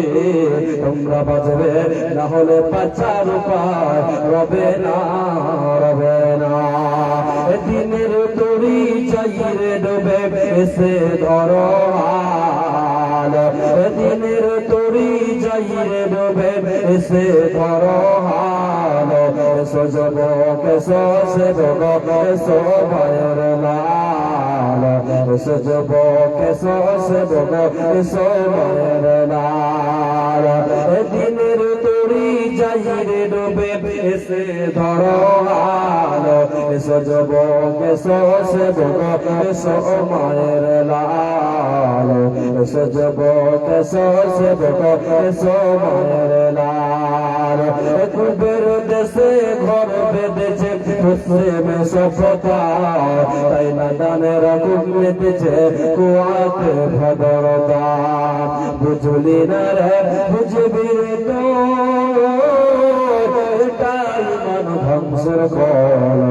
তোমরা বাঁচবে, না হলে বাঁচার উপায় রবে না, রবে না। দিনের তরি চাইরে ডুবে এসে ধরো হাল, দিনের তরি চাইরে ডুবে এসে ধরো হাল, এসো যুবক, এসো সেবক, এসো ভাইয়ের লাল, এসো যুবক, এসো সেবক, এসো ভাইয়ের লাল। দিনের তরি চাইরে ডুবে এসে ধরো হাল, এসো যুবক, এসো সেবক, এসো মায়ের লাল, এসো যুবক, এসো সেবক, এসো মায়ের লাল। কুবের দেশে ঘর বেঁধেছে মুসলিমে সভ্যতা, তাই না দানের বুক মেতেছে কুয়াতে ভদ্রতা, বুঝলি না রে বুঝবি তো, এটাই মান ধ্বংসের ফল।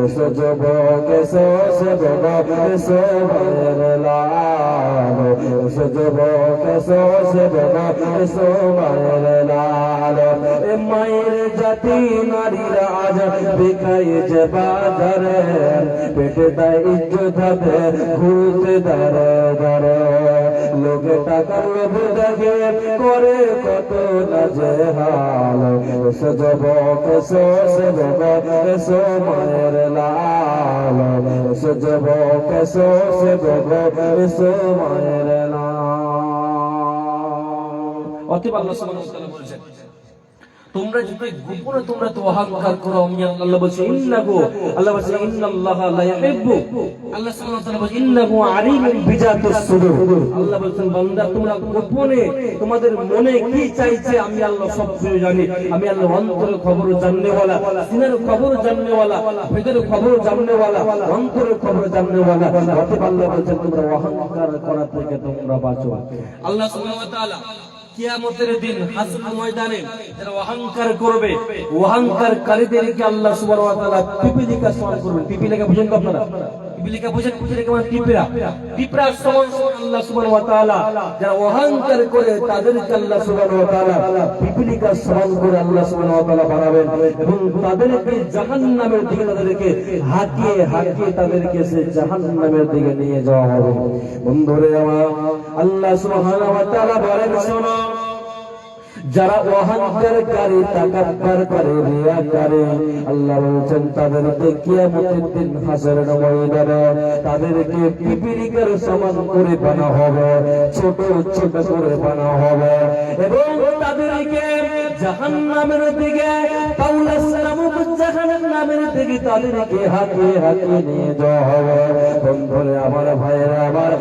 এসো যুবক, এসো সেবক, এসো মায়ের লাল, এসো যুবক, এসো সেবক, এসো মায়ের লাল। এ মায়ের জাতি নারীরা আজ বিকাইছে বাজারে, পেটে দেয় ইজ্জত হাতে ঘুরতে দাঁড়ে দাঁড়ে, লোকে টাকার লোভ দেখে করে কত নাজেহাল। এসো যুবক, এসো সেবক, এসো মায়ের লাল, এসো যুবক, এসো সেবক, এসো মায়ের লাল। অতএব আল্লাহ সুবহানাহু ওয়া তাআলা বলেছেন, তোমরা যদি গোপনে তোমরা তো অহংকার করো, আমি আল্লাহ বলছি ইন্নাহু, আল্লাহ বলছে ইন্নাল্লাহা লা ইউহিব্বু, আল্লাহ সুবহানাহু ওয়া তাআলা বলছেন ইন্নাহু আলিমুন বিজাতিস সুদূর, আল্লাহ বলছেন বান্দা তোমরা গোপনে তোমাদের মনে কি চাইছে আমি আল্লাহ সব কিছু জানি, আমি আল্লাহ অন্তরের খবর জাননে ওয়ালা, সিনার খবর জাননে ওয়ালা, ভিতরের খবর জাননে ওয়ালা, অন্তরের খবর জাননে ওয়ালা। অতএব আল্লাহ বলছেন তোমরা অহংকার করা থেকে তোমরা বাঁচো। আল্লাহ সুবহানাহু ওয়া তাআলা কিয়ামতের দিন হাসরের ময়দানে যারা অহংকার করবে, অহংকারকারীদেরকে আল্লাহ সুবহানাহু ওয়া তাআলা পিপিলিকা সমান করবেন। পিপিলিকা বুঝেন তো আপনারা? পিপিলিকা বুঝেন কেমন পিঁপড়া, পিঁপড়ার সমান আল্লাহ সুবহানাহু ওয়া তাআলা যারা অহংকার করে তাদেরকে আল্লাহ সুবহানাহু ওয়া তাআলা পিপিলিকার সমান করে আল্লাহ সুবহানাহু ওয়া তাআলা বানাবেন এবং তাদেরকে জাহান্নামের দিকে তাদেরকে হাঁকিয়ে তাদেরকে সে জাহান্নামের দিকে নিয়ে যাওয়া হবে। বন্ধুরে আমার আল্লাহ সুবহানাহু ওয়া তাআলা বলেন শোনো, যারা অহংকারী তাকাব্বুর করে রিয়া করে আল্লাহ বলেন তাদেরকে কিয়ামতের দিন হাসরের ময়দানে তাদেরকে পিপিলিকার সমান করে বানা হবে, ছোট ছোট করে বানা হবে এবং তাদেরকে জাহান্নামের দিকে পাউলাস নামক জাহান্নামের দিকে তাদেরকে হাঁকিয়ে নিয়ে যাওয়া হবে। বন্ধুরে আমার ভাইয়েরা আমার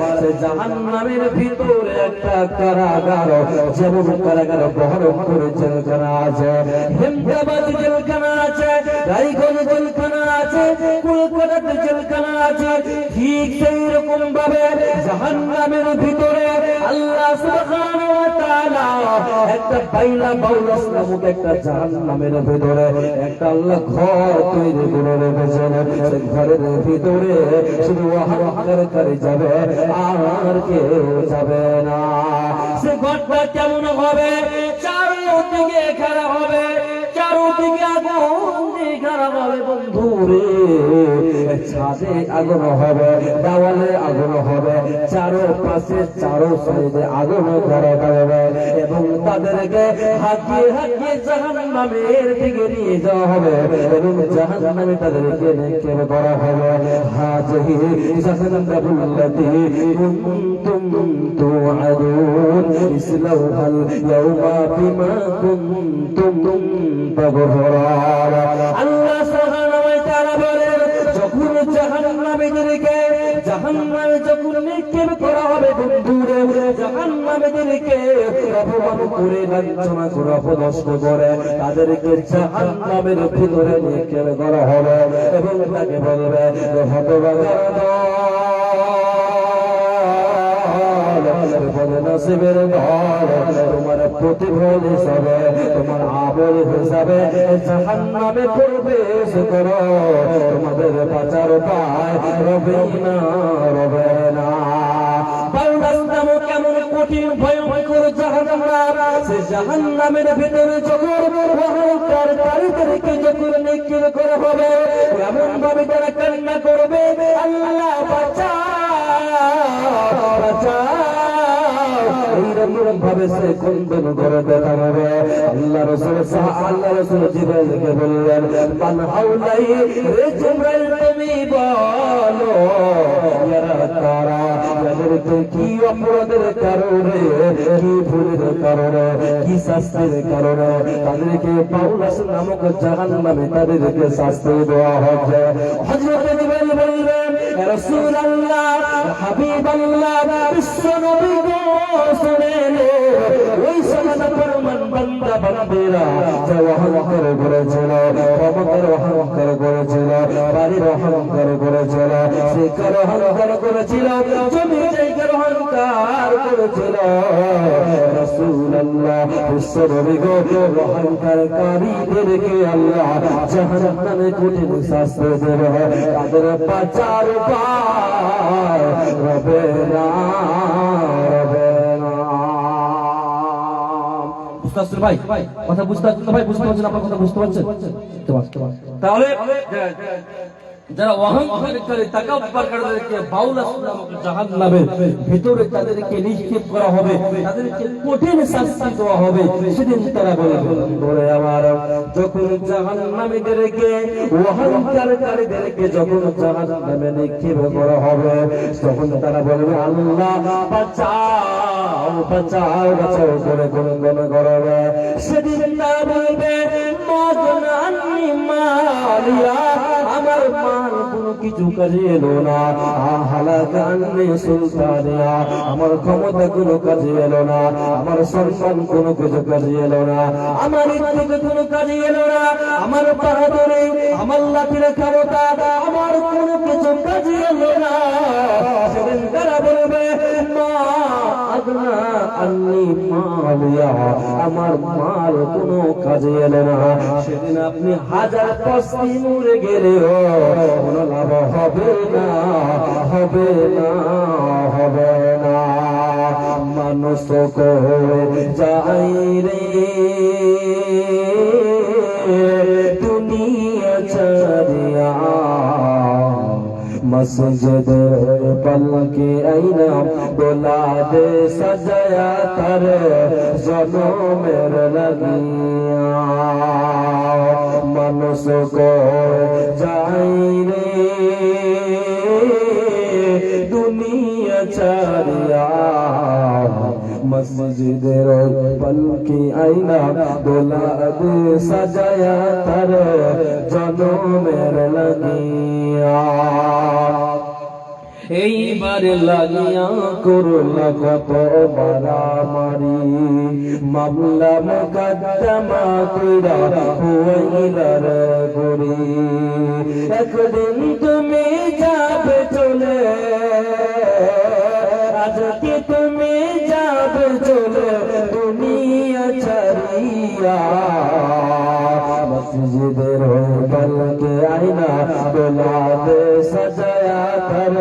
জাহান্নামের ভিতরে একটা কারাগার, যেমন কারাগার বহরম করে জেলখানা আছে, হেমদাবাদ জেলখানা আছে, রায়গঞ্জ জেলখানা আছে, কলকাতাতে জেলখানা আছে, ঠিক সেই রকম ভাবে জাহান্নামের ভিতরে আল্লাহ সুবহানাহু ওয়া তাআলা একটা বাইলা বাউলাস নামক একটা জাহান্নামের ভিতরে একটা আল্লাহ ঘর তৈরি করে রেখেছেন। সেই ঘরের ভিতরে শুধু অহংকারী যাবে আর কেউ যাবে না। সে ঘরটা কেমন হবে? চারদিকে ঘেরা হবে, চারদিকে আগুন দিয়ে ঘেরা হবে। বন্ধুরে ছাদে আগুন হবে, দেওয়ালে আগুন হবে, চারপাশে চারো সাইডে আগুন ঘেরা হবে এবং তাদেরকে হাঁকিয়ে জাহান্নামের দিকে নিয়ে যাওয়া হবে এবং জাহান্নামে তাদেরকে নিক্ষেপ করা হবে। হাজিহি জাহান্নামুল্লাতী কুনতুম তুআদুন ইসলাউহাল ইয়াওমা বিমা কুনতুম তাগফিরুন। আল্লাহ সুবহানাহু ওয়া তাআলা বলেন, যখন জাহান্নামে যখন নিক্ষেপ করা হবে বন্ধুরে, জাহান্নামীদেরকে অপমান করে লাঞ্ছনা করে অপদস্থ করে তাদেরকে জাহান্নামের ভিতরে নিক্ষেপ করা হবে এবং তাকে বলবে হতভাগার নসিবের দল, তোমার প্রতিফল হিসাবে তোমার আমল হিসাবে জাহান্নামে প্রবেশ করো, তোমাদের বাঁচার উপায় রবে না। কেমন কঠিন ভয়ঙ্কর জাহান্নাম, সে জাহান্নামের ভিতরে যখন অহংকারীদেরকে যখন নিক্ষেপ করা হবে এমন ভাবে তারা কান্না করবে, আল্লাহ এইরকম ভাবে সে কন্দন করে দেখা হবে। আল্লাহ রাসূল জিবরাইলকে বললেন, মান হাওলাই রে জিবরাইল তুমি বলো ইয়ারা তারা তাদেরকে কি অপরাধের কারণে, কি ভুলের কারণে, কি শাস্তির কারণে তাদেরকে পাউলাস নামক জাহান্নামে তাদেরকে শাস্তি দেওয়া হবে। হযরত জিবরাইল বললেন, ইয়া রাসূলুল্লাহ, হাবিবাল্লাহ, বিশ্বনবী গো শুনেন, ওই সমস্ত পরমান বান্দা বান্দিরা যে অহংকার করেছিল, ক্ষমতার অহংকার করেছিল, বাড়ির অহংকার করেছিল, শিক্ষার অহংকার করেছিল, জমি জায়গার অহংকার করেছিল, রাসূলুল্লাহ বিশ্বনবী গো অহংকারকারীদেরকে আল্লাহ জাহান্নামে কঠিন শাস্তি দেবে, তাদের বাঁচার উপায় রবে না। ভাই কথা বুঝতে পারছেন? ভাই বুঝতে পারছেন? আপনার কথা বুঝতে পারছেন? তাহলে যারা অহংকারী তাকাব্বুরকারীদেরকে বাউলাস নামক জাহান্নামের ভিতরে তাদেরকে নিক্ষেপ করা হবে, তাদেরকে কঠিন শাস্তি দেওয়া হবে। সেদিন তারা বলবে, বলে আমার যখন জাহান্নামীদেরকে অহংকারীদেরকে যখন জাহান্নামে নিক্ষেপ করা হবে তখন তারা বলবে, আল্লাহ বাঁচাও বাঁচাও বাঁচাও করে গুনগুন করবে। সেদিন তারা বলবে, মালিয়া, আমার মাল কোনো কিছু কাজে এলো না, হালাকান্নি সুলতানিয়া, আমার ক্ষমতা কোনো কাজে এলো না, আমার সম্মান কোনো কিছু কাজে এলো না, আমার ইজ্জত কোনো কাজে এলো না, আমার বাহাদুরি, আমার লাঠির ক্ষমতা, আমার কোনো কিছু কাজে এলো না। সেদিন তারা বলবে, মা আগনা আন্নি মালিয়া, আমার মাল কোনো কাজে এলো না। সেদিন আপনি হাজার পস্তি মরে গেলেও কোনো লাভ হবে না, হবে না, হবে না। মানুষ করে যাই রে দুনিয়া ছাড়িয়া, मस्जिद पल के आईना बोला दे सजाया तर जनों मेरे लगिया। मनुष्य को जाई रे दुनिया छाड़िया, मस्जिद पल की आईना बोला दे सजाया तर जनों मेरे लगिया। এইবারে লাগিয়া করলা কত মারামারি, মামলা মোকদ্দমা কইরা হইলার গরি। একদিন তুমি যাবে চলে, আজকে তুমি যাবে চলে দুনিয়া ছাড়িয়া। मस्जिद पल के आईना बोला दे सजाया कर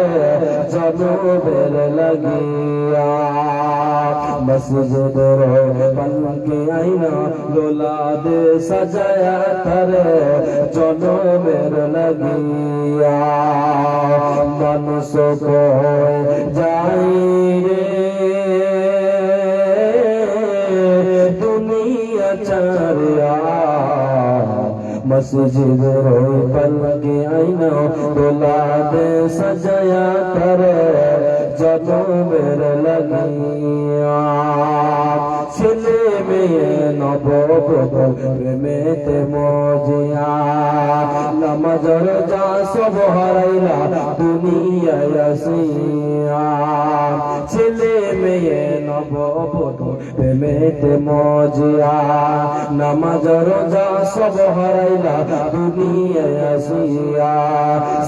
जनों मेरे लगिया। मस्जिद पल के आईना बोला दे सजाया कर जनों मेरे लगिया। मनुष्य को जाई रे दुनिया छाड़िया, मस्जिद पल के आईना बोला दे सजाया कर जनों मेरे लगिया। ছেলে মেয়ে নববধূ প্রেমেতে মজিয়া, নামাজের যা সব হারাইলা দুনিয়ায় আসিয়া। ছেলে মেয়ে নববধূ প্রেমেতে মজিয়া, নামাজের যা সব হারাইলা দুনিয়ায় আসিয়া।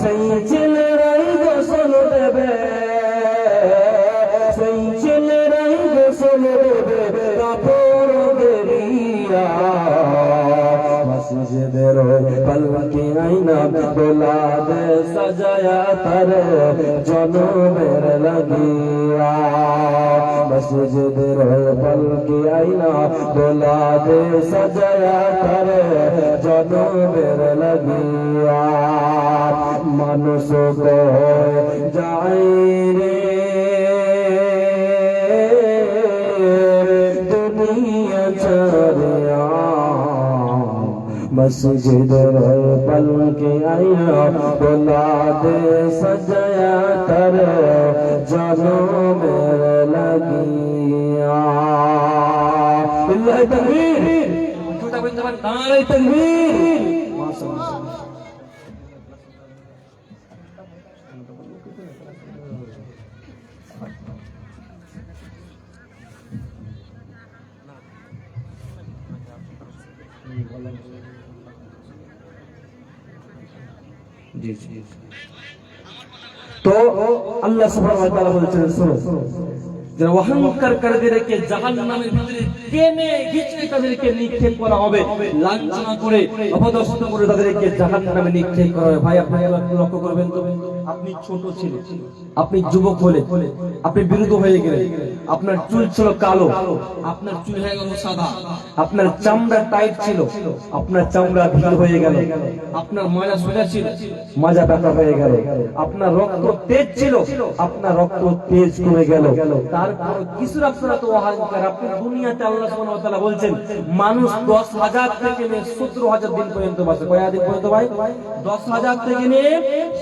সেই ছেলেরাই গোসল দেবে, সেই ছেলেরাই গোসল দেবে কাপড় বেরিয়া। মসজিদের পল के आईना बोला दे सजाया तर जनों मेरे लगिया। मस्जिद पल के आईना बोला दे सजाया तर जनों मेरे लगिया। मनुष्य को जाई रे दुनिया छाड़िया, मस्जिद पल के आईना बोला दे सजाया कर जनों मेरे लगिया। तकबीर, नारे तकबीर। जी जी। तो अल्लाह सुब्हानाहु व तआला বলেছেন শুনো, যারা অহংকার কারীদেরকে জাহান্নামের ভিতরে টেনে হিচড়ে তাদেরকে নিক্ষেপ করা হবে, লাঞ্ছনা করে অপদস্থ করে তাদেরকে জাহান্নামে নিক্ষেপ করা হবে। ভাই আপনারা লক্ষ্য করবেন তো, আপনি ছোট ছিলেন, আপনি যুবক হলে, আপনি বিরুদ্ধ হয়ে গেলেন, আপনার চুল ছিল কালো, আপনার চুল হয়ে গেল সাদা, আপনার চামড়া টাইট ছিল, আপনার চামড়া ঢিল হয়ে গেল, আপনার মাজা সোজা ছিল, মাজা বাঁকা হয়ে গেল, আপনার রক্ত তেজ ছিল, আপনার রক্ত তেজ কমে গেল। তারপর কিছুর আপনারা তো অহংকার। আপনি দুনিয়াতে আল্লাহ সুবহানাহু ওয়া তাআলা বলছেন মানুষ 10,000 থেকে নিয়ে 17,000 দিন পর্যন্ত বাঁচে। কয় দিন পর্যন্ত ভাই? 10,000 থেকে নিয়ে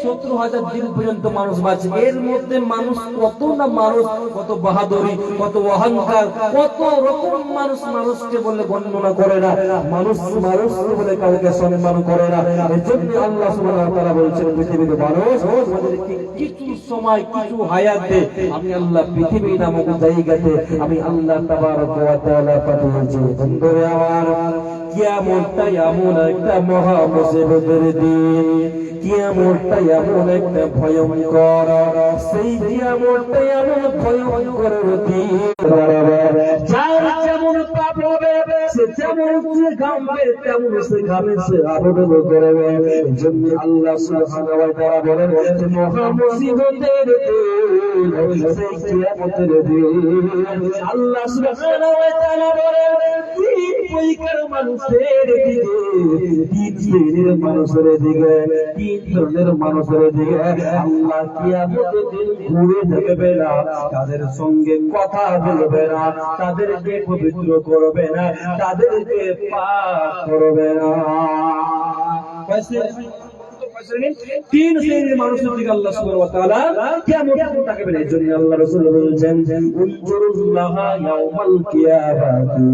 17,000 দিন পর্যন্ত মানুষ বাঁচে। এর মধ্যে মানুষ কত না মানুষ, কত বাহাদুরি, কত অহংকার, কত রকম মানুষ মানুষকে বলে গণনা করে না, মানুষ মানুষকে বলে কাউকে সম্মান করে না। এজন্য আল্লাহ সুবহানাহু ওয়া তাআলা বলছেন পৃথিবীতে মানুষ আমাদেরকে কিছু সময় কিছু হায়াত দে, আমি আল্লাহ পৃথিবী নামক জায়গাতে আমি আল্লাহ তাবারক ওয়া তাআলা পাঠিয়েছি। বন্ধুরা আমার, কিয়ামতটা এমন একটা মহা মুসিবতের দিন, কিয়ামতটা এমন একটা ভয়ঙ্কর, সেই কিয়ামতটা এমন ভয়ঙ্কর দিন, যার যেমন পাপ হবে সে যেমন ঘামবে তেমন সে ঘামে সে আবেদন করবে। এজন্য আল্লাহ সুবহানাহু ওয়া তাআলা বলেন মহা মুসিবতের দিন সেই কিয়ামতের দিন। আল্লাহ সুবহানাহু ওয়া তাআলা বলেন তিন প্রকার মানুষের দিকে, তিন শ্রেণীর মানুষের দিকে, তিন ধরনের মানুষের দিকে আল্লাহ কিয়ামতের দিন ঘুরে দেখবে না, তাদের সঙ্গে কথা বলবে না, তাদেরকে পবিত্র করবে না, তাদেরকে পাক করবে না। তিন শ্রেণীর মানুষের দিকে আল্লাহ সুবহানাহু ওয়া তাআলা কিয়ামতের দিন তাকাবেন। এই জন্য আল্লাহ রাসূল বলেছেন উনজুরুল্লাহা ইয়াউমাল কিয়ামাতি,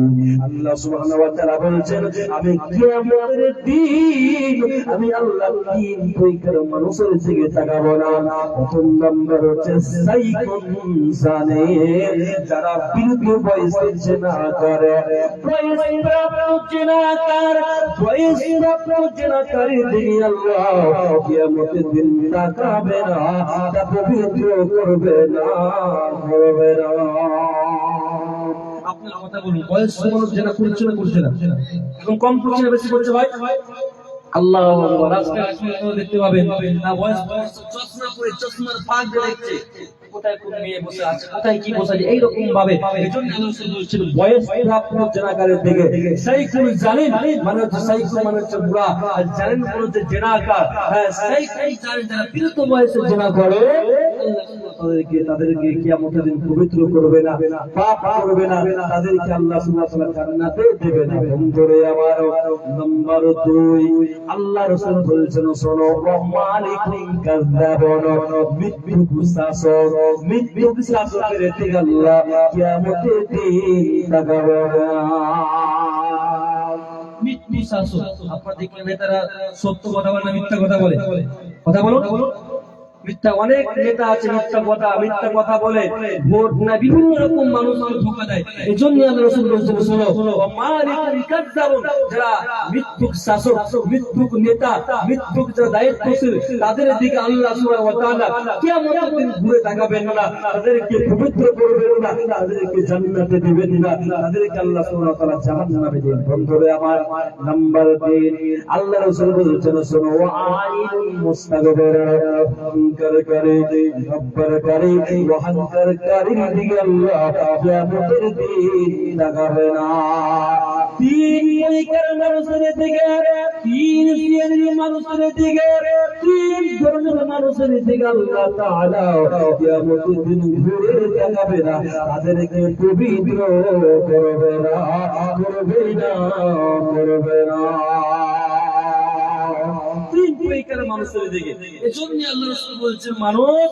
আল্লাহ সুবহানাহু ওয়া তাআলা বলেছেন আমি কিয়ামতের দিন আমি আল্লাহ তিন প্রকার মানুষের দিকে তাকাবো না। প্রথম নাম্বার হচ্ছে সাইকুন জানে, যারা বিরুদ্ধ বয়সে জিনা করে, বয়সপ্রাপ্ত জিনাকার, বয়সপ্রাপ্ত জিনাকারীর দিকে আল্লাহ কিয়ামতের দিন তাকাবে না, তা পবিত্র করবে না, করবে না। আপনার কথা বলুন, বয়স মানুষ যেটা করছে না করছে না, এখন কম করছে না বেশি করছে ভাই? আল্লাহু আকবার। রাস্তায় দেখতে পাবেন না বয়স চশমা পরে চশমার ফাঁক দিয়ে দেখছে কোথায় কোন মেয়ে বসে আছে, কোথায় কি বসে আছে, এইরকম ভাবে। এজন্য আল্লাহ বলছেন বয়স প্রাপ্ত জেনাকারের দিকে সাইকুল জানেন মানে হচ্ছে সাইকুল মানে হচ্ছে বুড়া, আর জানেন মানে হচ্ছে জেনাকার। হ্যাঁ সাইকুল জানেন যারা বিরত বয়সে জেনা করে তাদেরকে কিয়ামতের দিন পবিত্র করবে না, পাপ করবে না, তাদেরকে আল্লাহ সুবহানাহু ওয়া তাআলা জান্নাতে দেবে না। বন্ধুরে আমার নাম্বার 2 আল্লাহ রাসূল বলেছেন শোনো মালিকুল কাযাবুন, মৃত্যু শাসক, মৃত্যু শাসকের দিকে আল্লাহ কিয়ামতের দিন তাকাবে না। মৃত্যু শাসক আপনারা দেখলেন নেতারা সত্য কথা বলে না মিথ্যা কথা বলে? কথা বলুন। মিথ্যা অনেক নেতা আছে, মিথ্যা কথা বলে, ভোট না বিভিন্ন রকম মানুষকে ধোঁকা দেয়। এজন্য আল্লাহ রাসূল বলেছেন শোনো মালিকুল কাযাবুন, যারা মিথ্যুক শাসক, মিথ্যুক নেতা, মিথ্যুক যারা দায়িত্বশীল তাদের দিকে আল্লাহ সুবহানাহু ওয়া তাআলা কিয়ামতের দিন ঘুরে তাকাবেন না, তাদেরকে পবিত্র করবেন না, তাদেরকে জান্নাতে দিবেন না, তাদেরকে আল্লাহ সুবহানাহু ওয়া তাআলা জাহান্নামে দিবেন। বন্ধুরে আমার নাম্বার 3 আল্লাহ রাসূল বলেছেন শোনো আইনুল মুস্তাগফির, করে গব্বর করে ওয়াহানকার করে দিকে আল্লাহ কিয়ামতের দিন তাকাবে না। তিন প্রকার মানুষের দিকে, তিন শ্রেণীর মানুষের দিকে, তিন ধরনের মানুষের দিকে আল্লাহ তাআলা কিয়ামতের দিন ঘুরে তাকাবে না, তাদেরকে পবিত্র করবে না, করবে না, করবে না। তিন প্রকার মানুষের দিকে। এজন্য আল্লাহ রাসূল বলেছেন মানুষ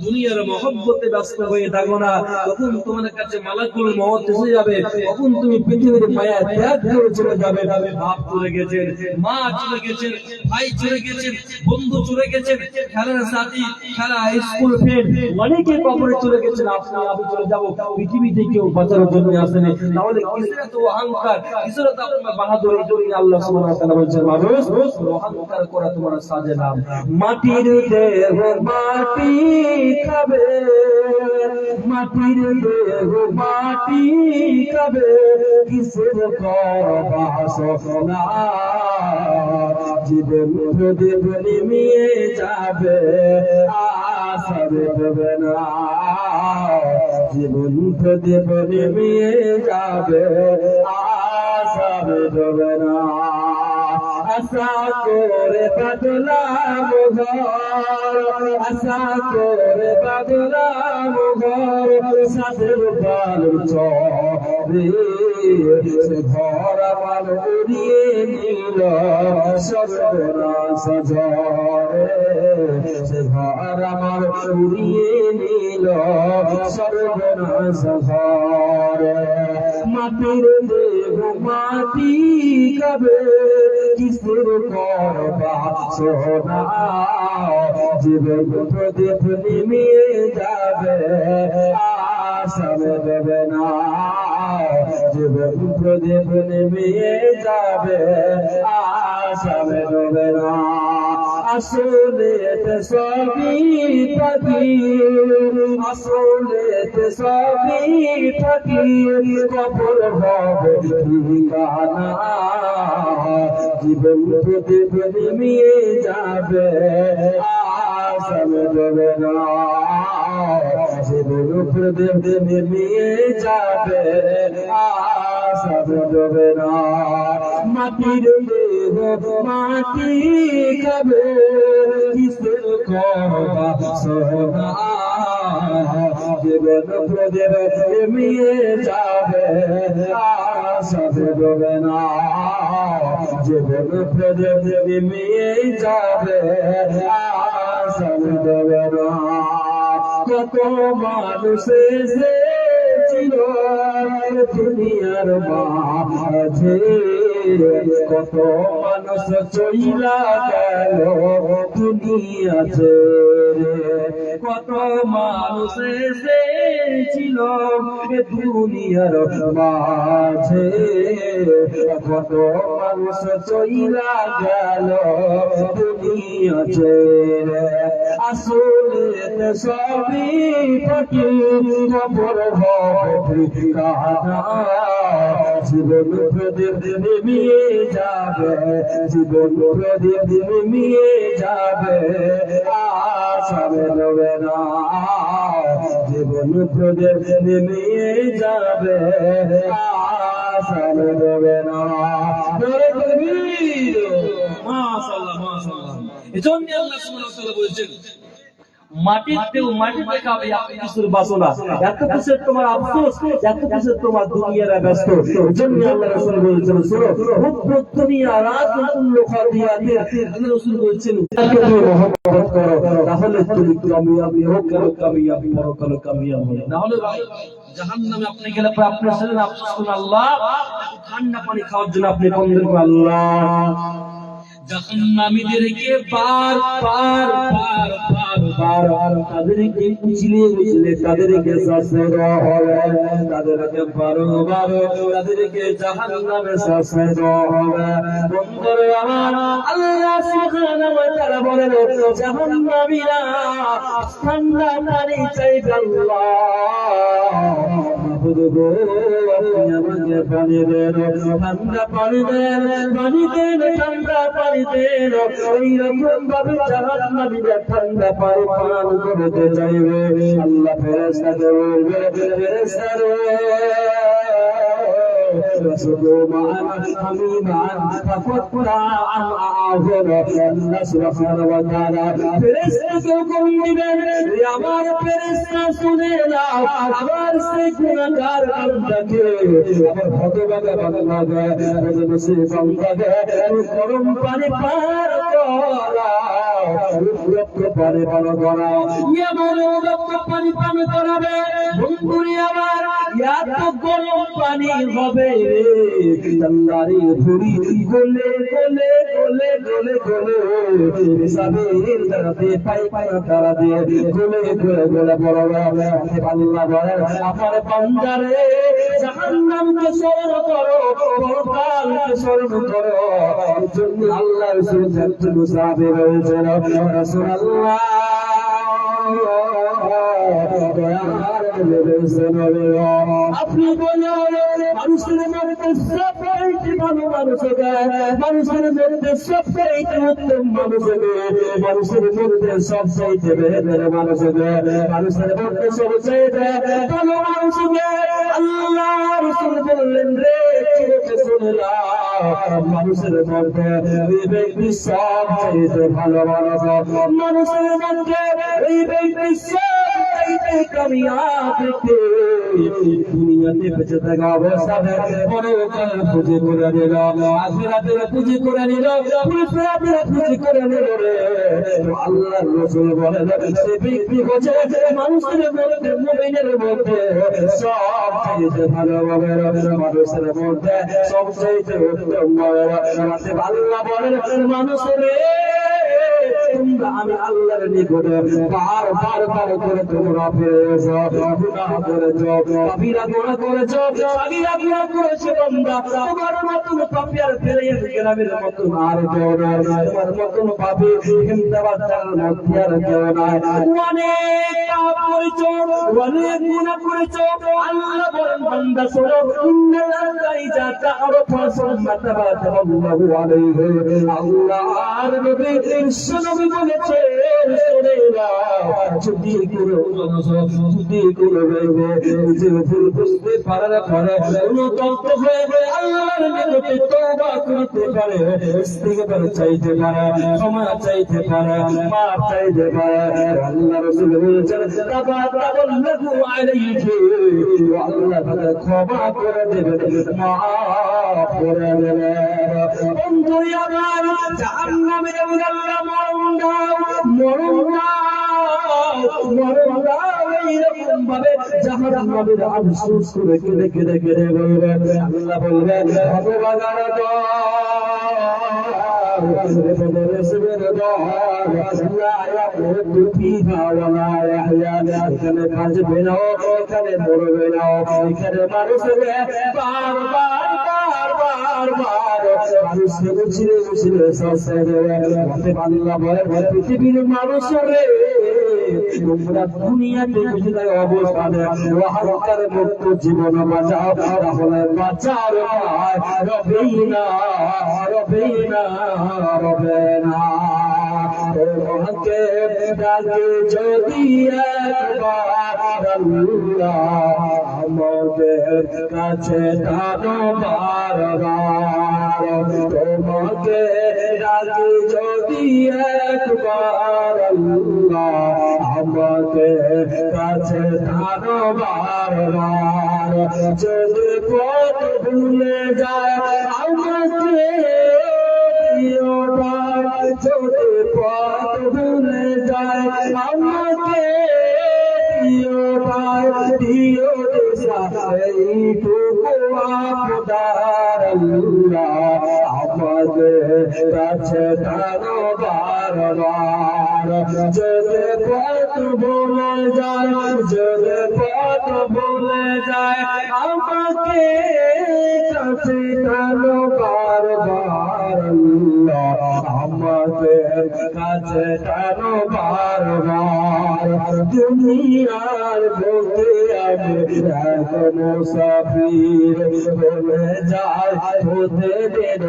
দুনিয়ার মহব্বতে ব্যস্ত হয়ে থাকো না, তখন তোমার কাছে মালাকুল মউত এসে যাবে, তখন তুমি পৃথিবীর মায়া ত্যাগ করে চলে যাবে। বাপ চলে গেছেন, মা চলে গেছেন, ভাই চলে গেছেন, বন্ধু চলে গেছেন, খেলার সাথী, খেলা স্কুল ফ্রেন্ড অনেকে কবরে চলে গেছেন, আমি চলে যাব, পৃথিবীতে কেউ বাঁচার জন্য আসেনি। তাহলে কিসের এত অহংকার, কিসের এত বাহাদুর? এই জন্য আল্লাহ সুবহানাহু ওয়া তাআলা বলেছেন মানুষ অহংকার করা তোমার সাজে না। মাটির দেহ মাটি খাবে, মাটির দেহ মাটি খাবে, কিসের বাসনা জীবন প্রদীপ নিমিয়ে যাবে, আশা দেবে না, জীবন প্রদীপ নিমিয়ে যাবে, আশা দেবে না। আশা করে বাদলাম ঘর, আশা করে বাদলাম ঘর, সাদের বালু চরে সে ঘর আমার উড়িয়ে নিল, সর্বনাশ ঝড়ে সে ঘর আমার উড়িয়ে নিল, সর্বনাশ ঝড়ে। মাটির দেহ মাটি খাবে, কিসের করবা সোনা জীবন প্রদীপ নিমিয়ে যাবে, আশা দেবে না। জীবন প্রদীপ নেমে যাবে আসামে ডোবে না আসলে সবই থাকি আসলে সবই থাকি কবর হবে ঠিকানা জীবন প্রদীপ নেমে যাবে আসামে ডোবে না জীবন প্রদীপ নেমে যাবে আসামে ডোবে না মাটির দেহ মাটি খাবে কিসের করবা সোনা জীবন প্রদীপ নেমে যাবে আসামে ডোবে না জীবন প্রদীপ নেমে যাবে আসামে ডোবে না কত মানুষ ছিল দুনিয়ার মাঝে কত মানুষ চইলা গেল দুনিয়াতে কত মানুষ ছিল দুনিয়ার মাঝে কত মানুষ চইলা গেল দুনিয়াতে আসলে সবই থাকি খবর হবে ঠিকানা জীবন প্রদীপ নেমে যাবে জীবন প্রদীপ নেমে যাবে আসামে ডোবে না জীবন প্রদীপ নেমে যাবে আসামে ডোবে না মাশাআল্লাহ মাশাআল্লাহ এজন্য আল্লাহ সুবহানাহু ওয়া তাআলা বলেছেন মাটিতে খাবে আপনি কিছুর বাসনা এত কিছু তোমার আফসোস এত কিছু তোমার দুনিয়ার ব্যস্ত এজন্য আল্লাহ রাসূল বলেছেন শুনো হুব্বু দুনিয়া রাতুল খাদিয়াতে আল্লাহ রাসূল বলেছেন তাকে তুমি মহব্বত করো তাহলে তুমি কামিয়াবি কামিয়াবি পরকালে কামিয়াব হবে না হলে ভাই জাহান্নামে আপনি গেলে পরে আপনার সাথে আফসোস করুন আল্লাহ ঠান্ডা পানি খাওয়ার জন্য আপনি কম দিন আল্লাহ জাহান্নামীদেরকে বার তাদেরকে বুঝলে তাদেরকে শাস্তি দেওয়া হবে তাদেরকে বারবার তাদেরকে জাহান্নামে শাস্তি দেওয়া হবে বন্ধুরা আমার আল্লাহ সুবহানাহু ওয়া তাআলা বলেন জাহান্নামীরা ঠান্ডা পানি চাইবে আল্লাহ মাবুদ গো আপনি আমাকে পানি দেন ঠান্ডা পানি দেন ঠান্ডা পানি দেন এইরকম ভাবে জাহান্নামীরা ঠান্ডা পানি পান করতে চাইবে আল্লাহ ফেরেশতাকে বলবে ফেরেশতারা رسولوا معنا حميما ففتنا عن أعظم الله سبحانه وتعالى فرشتকে হুকুম দিবেন আমার ফেরেশতা শুনে নাও আমার সেই গুনাহগার বান্দাকে আমার হতভাগা বান্দাকে বদনসিব বান্দাকে গরম পানি পার করাও রক্ত পানি পান করাও এমন রক্ত পানি পান করাবে বন্ধুরে আমার এত গরম পানি হবে আল্লাহরে পুরি গলে গলে গলে গলে গলে সাবের দরতে পাই পাই তারা দিয়ে গলে গলে গলে পড়বে আল্লাহ বলেন আমার বান্দারে জাহান্নামকে স্মরণ করো পরকালকে স্মরণ করো এজন্য আল্লাহ রাসূল একজন সাহাবী বলেছেন রাসূলুল্লাহ আপনি বলেন মানুষের মধ্যে সবচেয়ে ভালো মানুষ মানুষের মধ্যে সবচেয়ে উত্তম মানুষ মানুষের মধ্যে সবচেয়ে বেহতর মানুষ মানুষের মধ্যে সবচেয়ে ভালো মানুষ আল্লাহ রাসূল বললেন রে মানুষের মধ্যে এই ব্যক্তি সবচেয়ে ভালো মানুষ মানুষের মধ্যে এই ব্যক্তি সবচেয়ে কামিয়াব দুনিয়াতে বেঁচে থাকা অবস্থায় পরকাল পুঁজি করে নিল আখিরাতের পুঁজি করে নিল পুরস্কারের পুঁজি করে নিল রে আল্লাহর রাসূল বলেন সে ব্যক্তি হচ্ছে মানুষের মধ্যে মুমিনের মধ্যে সবচেয়ে ভালো মানুষের মধ্যে সবচেয়ে উত্তম আল্লাহ বলেন মানুষের তোমরা আমি আল্লাহর নিকটে বার করে তোমরা ফিরেছো, গুনাহ করেছো, পাপীরা গুনাহ করেছো, সাগীরা গুনাহ করেছো বান্দা। তোমার মতন পাপী আর ফেরেন গ্রামের মতন আর কেউ নাই, তোমার মতন পাপী হিমদাবাদ মধ্যে আর কেউ নাই। অনেক পাপ করেছো, অনেক গুনাহ করেছো। আল্লাহ বলেন বান্দা শোনো, ইন্নাল্লাহা ইযা তাআরাফা সুম্মা তাবা আল্লাহু আলাইহি। আল্লাহর নবী বিশ্বনবী বলেছে, শুনে নাও, যদি কোনো নিজের ভুল বুঝতে পারার পরে অনুতপ্ত হয়ে আল্লাহর নিকটে তওবা করতে পারে, ইস্তিগফার চাইতে পারে, ক্ষমা চাইতে পারে, মাফ চাইতে পারে, আল্লাহ রাসূল বলেছেন তাবারাকাল্লাহু আলাইহি, আল্লাহ তাকে ক্ষমা করে দেবেন, মাফ করে দেবেন। বন্ধু আমার জাহান্নামে আল্লাহ মরণ দাও এইরকম ভাবে জাহান্নামের আফসোস করে কেঁদে বলবে, আল্লাহ বলবে হতভাগার দল, এখানে বাঁচবে না, এখানে মরবে না, এখানে মানুষের পৃথিবীর মানুষের তোমরা দুনিয়াতে অবস্থানে অহংকার মুক্ত জীবন বাঁচাও, তাহলে বাঁচার রবে না। তোমাকে ডাকে যদি একবার আল্লাহ, আমাদের কাছে টানো বারবার। তোমাকে ডাকে যদি একবার আল্লাহ, আমাদের কাছে টানো বারবার। যদি পথ ভুলে যায় আমাকে, যদি পথ ভুলে যায় আমাকে, দিও দিশা এইটুকু আপনার আল্লাহ, আমাদের কাছে টানো বারবার। যদি পথ ভুলে যায়, যদি পথ ভুলে যায় আমাকে, কাছে টানো বারবার আল্লাহ, আমাদের কাছে টানো বারবার। দুনিয়ার বুকে আমি এক মুসাফির, বলে যায় হতে দেব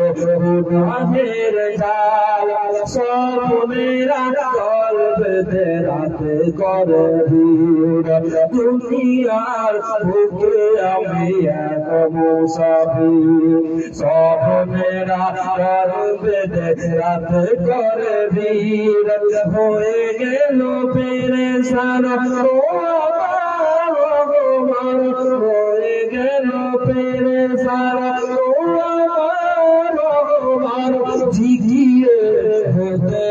গুনাহের জাল, স্বপ্নেরা দল বেঁধে রাতে করে ভিড়। দুনিয়ার বুকে আমি এক মুসাফির, স্বপ্নেরা দল বেঁধে রাতে করে ভিড়। হয়ে গেল পেরেশান হয়ে গেল পেরেশান জিগিয়ে হতে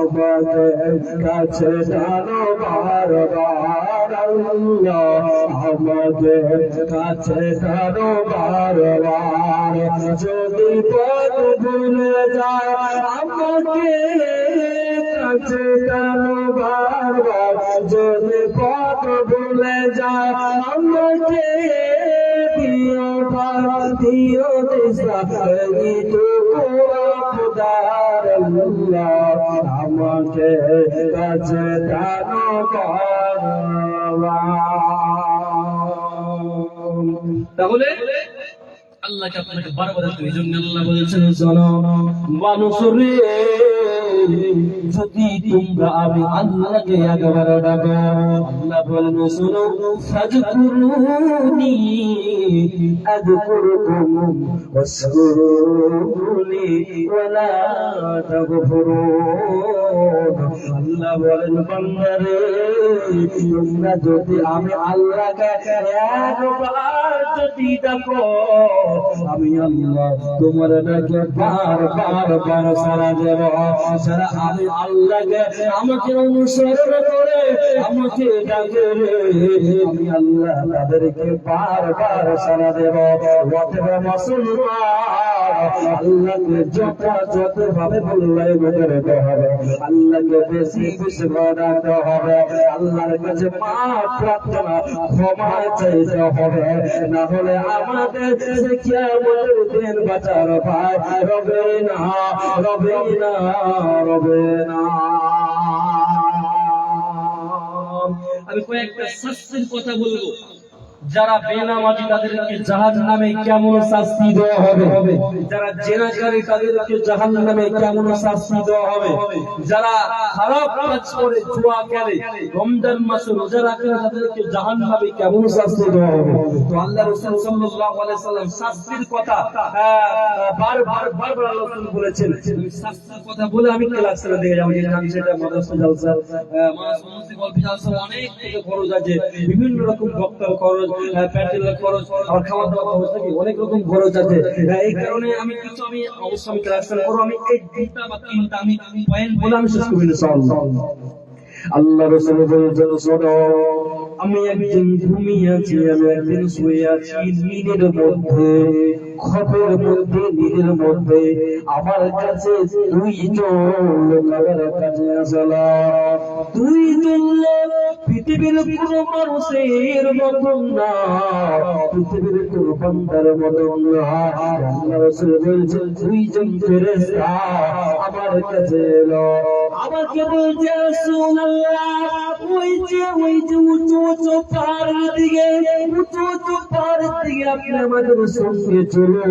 আমাদের কাছে জানো বারবার আল্লাহ, আমাদের কাছে জানো বারবার। যদি পথ ভুলে যায় আমাকে, কাছে জানো বারবার। যদি পথ ভুলে যায় আমাকে, দিও দিশা এইটুকু আপনার আল্লাহ, আমাকে কাছে জানো বারবার। তাহলে আল্লাহকে আপনাকে বারবার দেখতে, এই জন্য আল্লাহ বলেছেন শোনো মানুষ রে, যদি তোমরা আমি আল্লাহকে একবার ডাকো, আল্লাহ বলেন শোনো ফাজকুরুনি আযকুরকুম ওয়াশকুরুনি ওয়ালা তাগফিরুন। আল্লাহ বলেন বান্দা রে, তোমরা যদি আমি আল্লাহকে একবার যদি ডাকো, আমি আল্লাহ তোমার ডাকে বার সারা দেব। যারা আমি আল্লাহকে আমাকে অনুসরণ করে আমাকে ডাকে রে, আমি আল্লাহ তাদেরকে বার সারা দেব। অতএব মুসলমান আল্লাহকে যথাযথভাবে মূল্যায়ন করতে হবে, আল্লাহকে বেশি বেশি বানাতে হবে, আল্লাহর কাছে মাফ প্রার্থনা ক্ষমা চাইতে হবে, না হলে আমাদের কিয়ামতের দিন বাঁচার ভাই রবে না, রবে না, রবে না। আমি কয়েকটা শাস্তির কথা বলবো, যারা বেনামাজি তাদেরকে জাহান্নামে কেমন শাস্তি দেওয়া হবে, যারা জেনাকারী তাদেরকে জাহান্নামে কেমন শাস্তি দেওয়া হবে, যারা খারাপ কাজ করে জুয়া খেলে রমজান মাসে রোজা রাখে না তাদেরকে জাহান্নামে কেমন শাস্তি দেওয়া হবে। তো আল্লাহ রাসূল সাল্লাল্লাহু আলাইহি সাল্লাম শাস্তির কথা বারবার আল্লাহ রাসূল বলেছেন। শাস্তির কথা বলে আমি ক্লাস করে দিয়ে যাব, যেখানে সেটা মাদ্রাসা জালসা মাদ্রাসা গল্প জালসা অনেক থেকে খরচ আছে, বিভিন্ন রকম বক্তার খরচ, প্যান্ডেলের খরচ, আর খাওয়া দাওয়া খরচ থেকে অনেক রকম খরচ আছে। এই কারণে আমি অবশ্যই ক্লাস করব, আমি এই দুইটা বা তিনটা আমি পয়েন্ট বলে আমি শেষ করব ইনশাআল্লাহ। আল্লাহ রাসূল বলেছেন, শোনো, আমি একদিন ঘুমিয়ে আছি, আমি একদিন শুয়ে আছি নীলের মধ্যে, খপের মধ্যে, নীলের মধ্যে, আমার কাছে দুইজন লোক আমার কাছে আসলো। দুইজন লোক পৃথিবীর কোন মানুষের মতন না, পৃথিবীর কোন বান্দার মতন না। আল্লাহ রাসূল বলেছেন, দুইজন ফেরেশতা আমার কাছে এলো, আমাকে বলছে, রাসূলুল্লাহ, ওই যে উঁচু উঁচু পাহাড়ের দিকে, উঁচু উঁচু পাহাড়ের দিকে আপনি আমাদের সঙ্গে চলুন।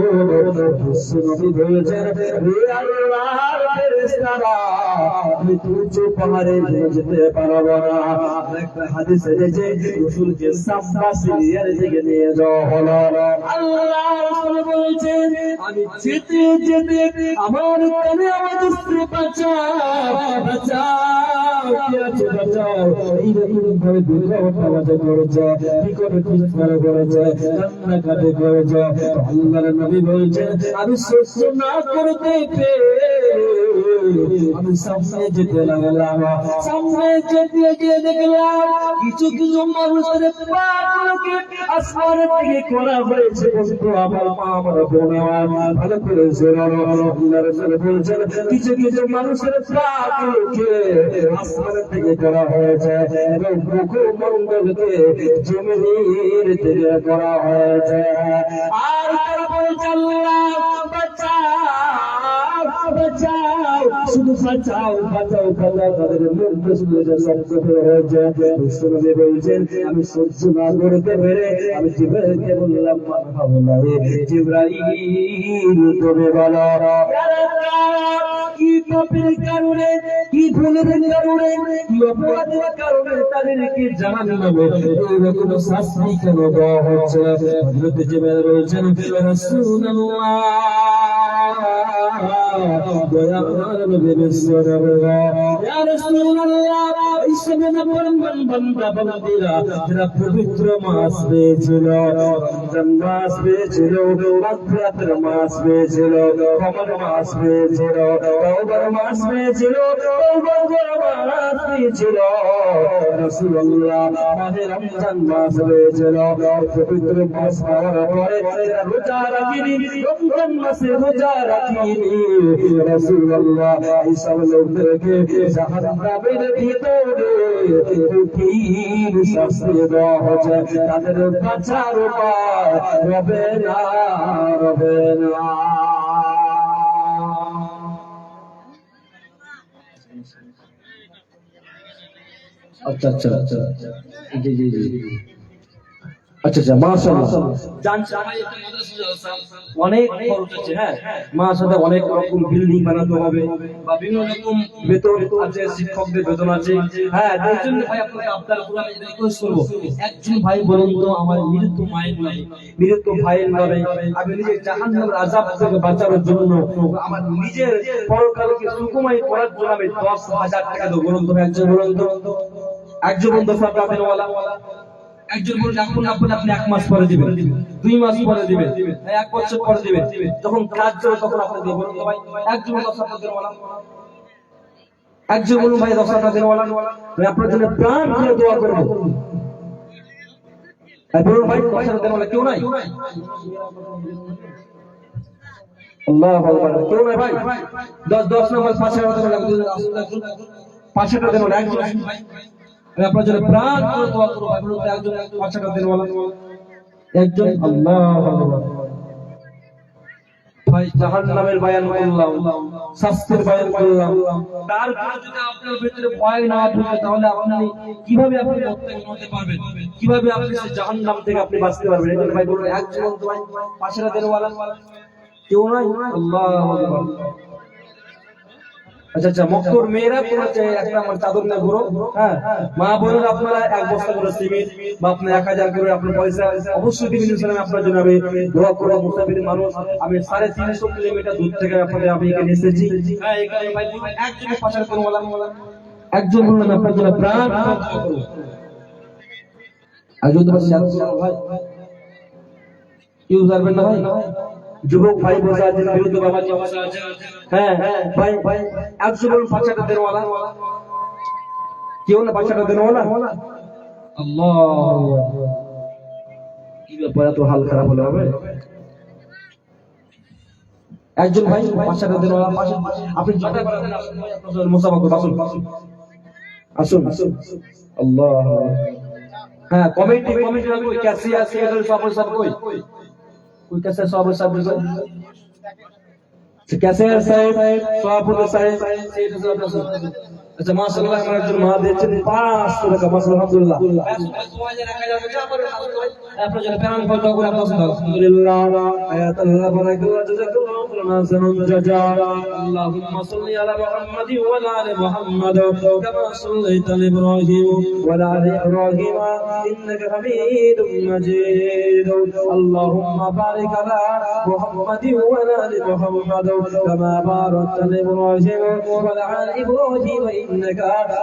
নবী বলেছেন, হে আল্লাহর ফেরেশতারা, আমি উঁচু পাহাড়ে যেতে পারবো না। একটা হাদিসে এসেছে, রাসূলকে সাফা সিরিয়ার দিকে নিয়ে যাওয়া হলো। আল্লাহ রাসূল বলছেন, আমি যেতে যেতে আমার কানে আওয়াজ আসছে, বাঁচাও বাঁচাও, কে আছে বাঁচাও। এইরকম ভাবে দুর্গত আওয়াজ করেছে, বিকট চিৎকার করেছে, কান্নাকাটি করেছে। আল্লাহর নবী বলছেন, আমি সহ্য না করতে পেরে আমি সামনে যেতে লাগলাম। সামনে যেতে গিয়ে দেখলাম কিছু কিছু মানুষের পাগুলোকে আসমানের দিকে করা হয়েছে। বন্ধু আমার, মা আমার, বোন আমার, ভালো করে শোনো, আল্লাহ রাসূল বলছেন, কিছু কিছু মানুষের পাগুলোকে আসমানের দিকে করা হয়েছে এবং মুখমণ্ডলকে জমিনের দিকে করা হয়েছে। আর তারা বলছে, আল্লাহ বাঁচাও বাঁচাও, শুধু বাঁচাও বাঁচাও বাঁচাও। তাদের মুখ শুধু শব্দ হয়েছে। নবী বলছেন, আমি সহ্য না করতে পেরে আমি জিবরাইলকে বললাম, মারহাবা জিবরাইল, তুমি বলো কি পাপের কারণে, কি ভুলের কারণে, কি অপরাধের কারণে তাদেরকে জাহান্নামে এইরকম শাস্তি কেন দেওয়া হচ্ছে? হযরত জিবরাইল বলছেন, রাসূলুল্লাহ, দয়াময় নবী বিশ্বনবী, ইয়া রাসূলুল্লাহ, এই সময় বান্দা বান্দিরা যারা পবিত্র মাস পেয়েছিল, রমজান মাস পেয়েছিল, মাগফিরাতের মাস পেয়েছিল, কমর মাস পেয়েছিল, তাওবার মাস পেয়েছিল, তাওবার মাস পেয়েছিল, রাসূলুল্লাহ মাহে রমজান মাস পেয়েছিল। পবিত্র মাস পাওয়ার পরে যারা রোজা রাখেনি, রমজান মাসে রোজা রাখেনি, রাসূলুল্লাহ এই সব লোকদেরকে জাহান্নামের ভিতরে কঠিন শাস্তি দেওয়া হচ্ছে। তাদের বাঁচার উপায় রবে না, রবে না। আচ্ছা আচ্ছা আচ্ছা, জি জি জি, আচ্ছা আচ্ছা, মাশাআল্লাহ। জানছি আমার একটা মাদ্রাসা জালসা অনেক খরচ আছে। হ্যাঁ, মাদ্রাসাতে অনেক রকম বিল্ডিং বানাতে হবে বা বিভিন্ন রকম বেতন আছে, শিক্ষকদের বেতন আছে। হ্যাঁ, এই জন্য ভাই আপনাকে আবদার করে আমি রিকোয়েস্ট করব, একজন ভাই বলুন তো আমার মৃত মায়ের নামে, মৃত ভাইয়ের নামে আমি নিজের জাহান্নামের আযাব থেকে বাঁচানোর জন্য, আমার নিজের পরকালকে সুখময় করার জন্য আমি 10,000 টাকা দেব। বলুন তো একজন, বলুন তো একজন, বলুন তো ফাঁকা দেওয়ালা একজন বলুন, এখন আপনি 1 মাস পরে দিবেন, 2 মাস পরে দিবেন, 1 বছর পরে দিবেন, যখন কাজ চলে তখন আপনি দিবেন। বলুন তো ভাই একজন 10,000 টাকা দেওয়ালা, একজন বলুন ভাই 10,000 টাকা দেওয়ালা, আমি আপনার জন্য প্রাণ খুলে দোয়া করব। বলুন ভাই 10,000 টাকা দেওয়ালা কেউ নাই? আল্লাহু আকবার। কেউ নাই ভাই? 10 নম্বর 500 টাকা লাগবে। 500 টাকা দেন একজন ভাই। আমি আপনার জন্য প্রাণ করে দোয়া করব ভাই, বলুন তো একজন 500 টাকা দেন বলেন একজন। আল্লাহু আকবার। ভাই জাহান্নামের বয়ান করলাম, শাস্তির বয়ান করলাম, তারপর যদি আপনার ভিতরে ভয় না ঢোকে তাহলে আপনি কিভাবে আপনি মুত্তাকিন হতে পারবেন, কিভাবে আপনি সেই জাহান্নাম থেকে আপনি বাঁচতে পারবেন? এই জন্য ভাই বলুন একজন তো ভাই 500 টাকা দেন ওয়ালা কেউ নাই? আল্লাহু আকবার। আচ্ছা আচ্ছা, মক্কর মেয়েরা কোন একটা আমার চাদর না গুরু, হ্যাঁ মা বোনেরা আপনারা এক বস্তা করে সিমেন্ট বা আপনি 1000 করে আপনার পয়সা অবশ্যই দিবেন ইনশাআল্লাহ। আপনার জন্য আমি দোয়া করব। মুসাফির মানুষ, আমি 350 কিলোমিটার দূর থেকে আপনাদের আমি এখানে এসেছি। হ্যাঁ এখানে ভাই একজনের পাশার করে বললাম, একজন বললেন আপনার জন্য প্রাণ দোয়া করব। আর যদি ভাই কেউ যাবেন না ভাই, যুবক ভাই বসে আছেন, বিরুদ্ধ বাবা বসে আছেন, হ্যাঁ ভাই ভাই একজন বলুন 500 টাকা দেন ওয়ালা কেউ না? 500 টাকা দেন ওয়ালা। আল্লাহ, কি ব্যাপার, এত হাল খারাপ হলে হবে? একজন ভাই 500 টাকা দেন ওয়ালা। আপনি যত পারেন আসুন ভাই, আপনার মুসাফা করুন, আসুন আসুন আসুন। আল্লাহ, হ্যাঁ কমিটি কই ক্যাশিয়ার সেক্রেটারি সব কই कोई कैसे सब कैसे साहेब सभापति साहेब। अच्छा माशाल्लाह हमारे जो मां देते 500 টাকা মাশাআল্লাহ আলহামদুলিল্লাহ। আপনার জন্য প্রাণ ফটো করে আপনার সাথে আলহামদুলিল্লাহ আয়াতুল্লাহ বারাকাল্লাহ জাযাকাল্লাহু খাইরান হাসানান জাযা। আল্লাহুম্মা সাল্লি আলা মুহাম্মাদি ওয়া আলা আলি মুহাম্মাদ কামা সাল্লাইতা আলা ইব্রাহিম ওয়া আলা আলি ইব্রাহিম ইন্নাকা হামিদুম মাজিদ। আল্লাহুম্মা বারিক আলা মুহাম্মাদি ওয়া আলা আলি মুহাম্মাদ কামা বারাকতা আলা ইব্রাহিম ওয়া আলা আলি ইব্রাহিম إنك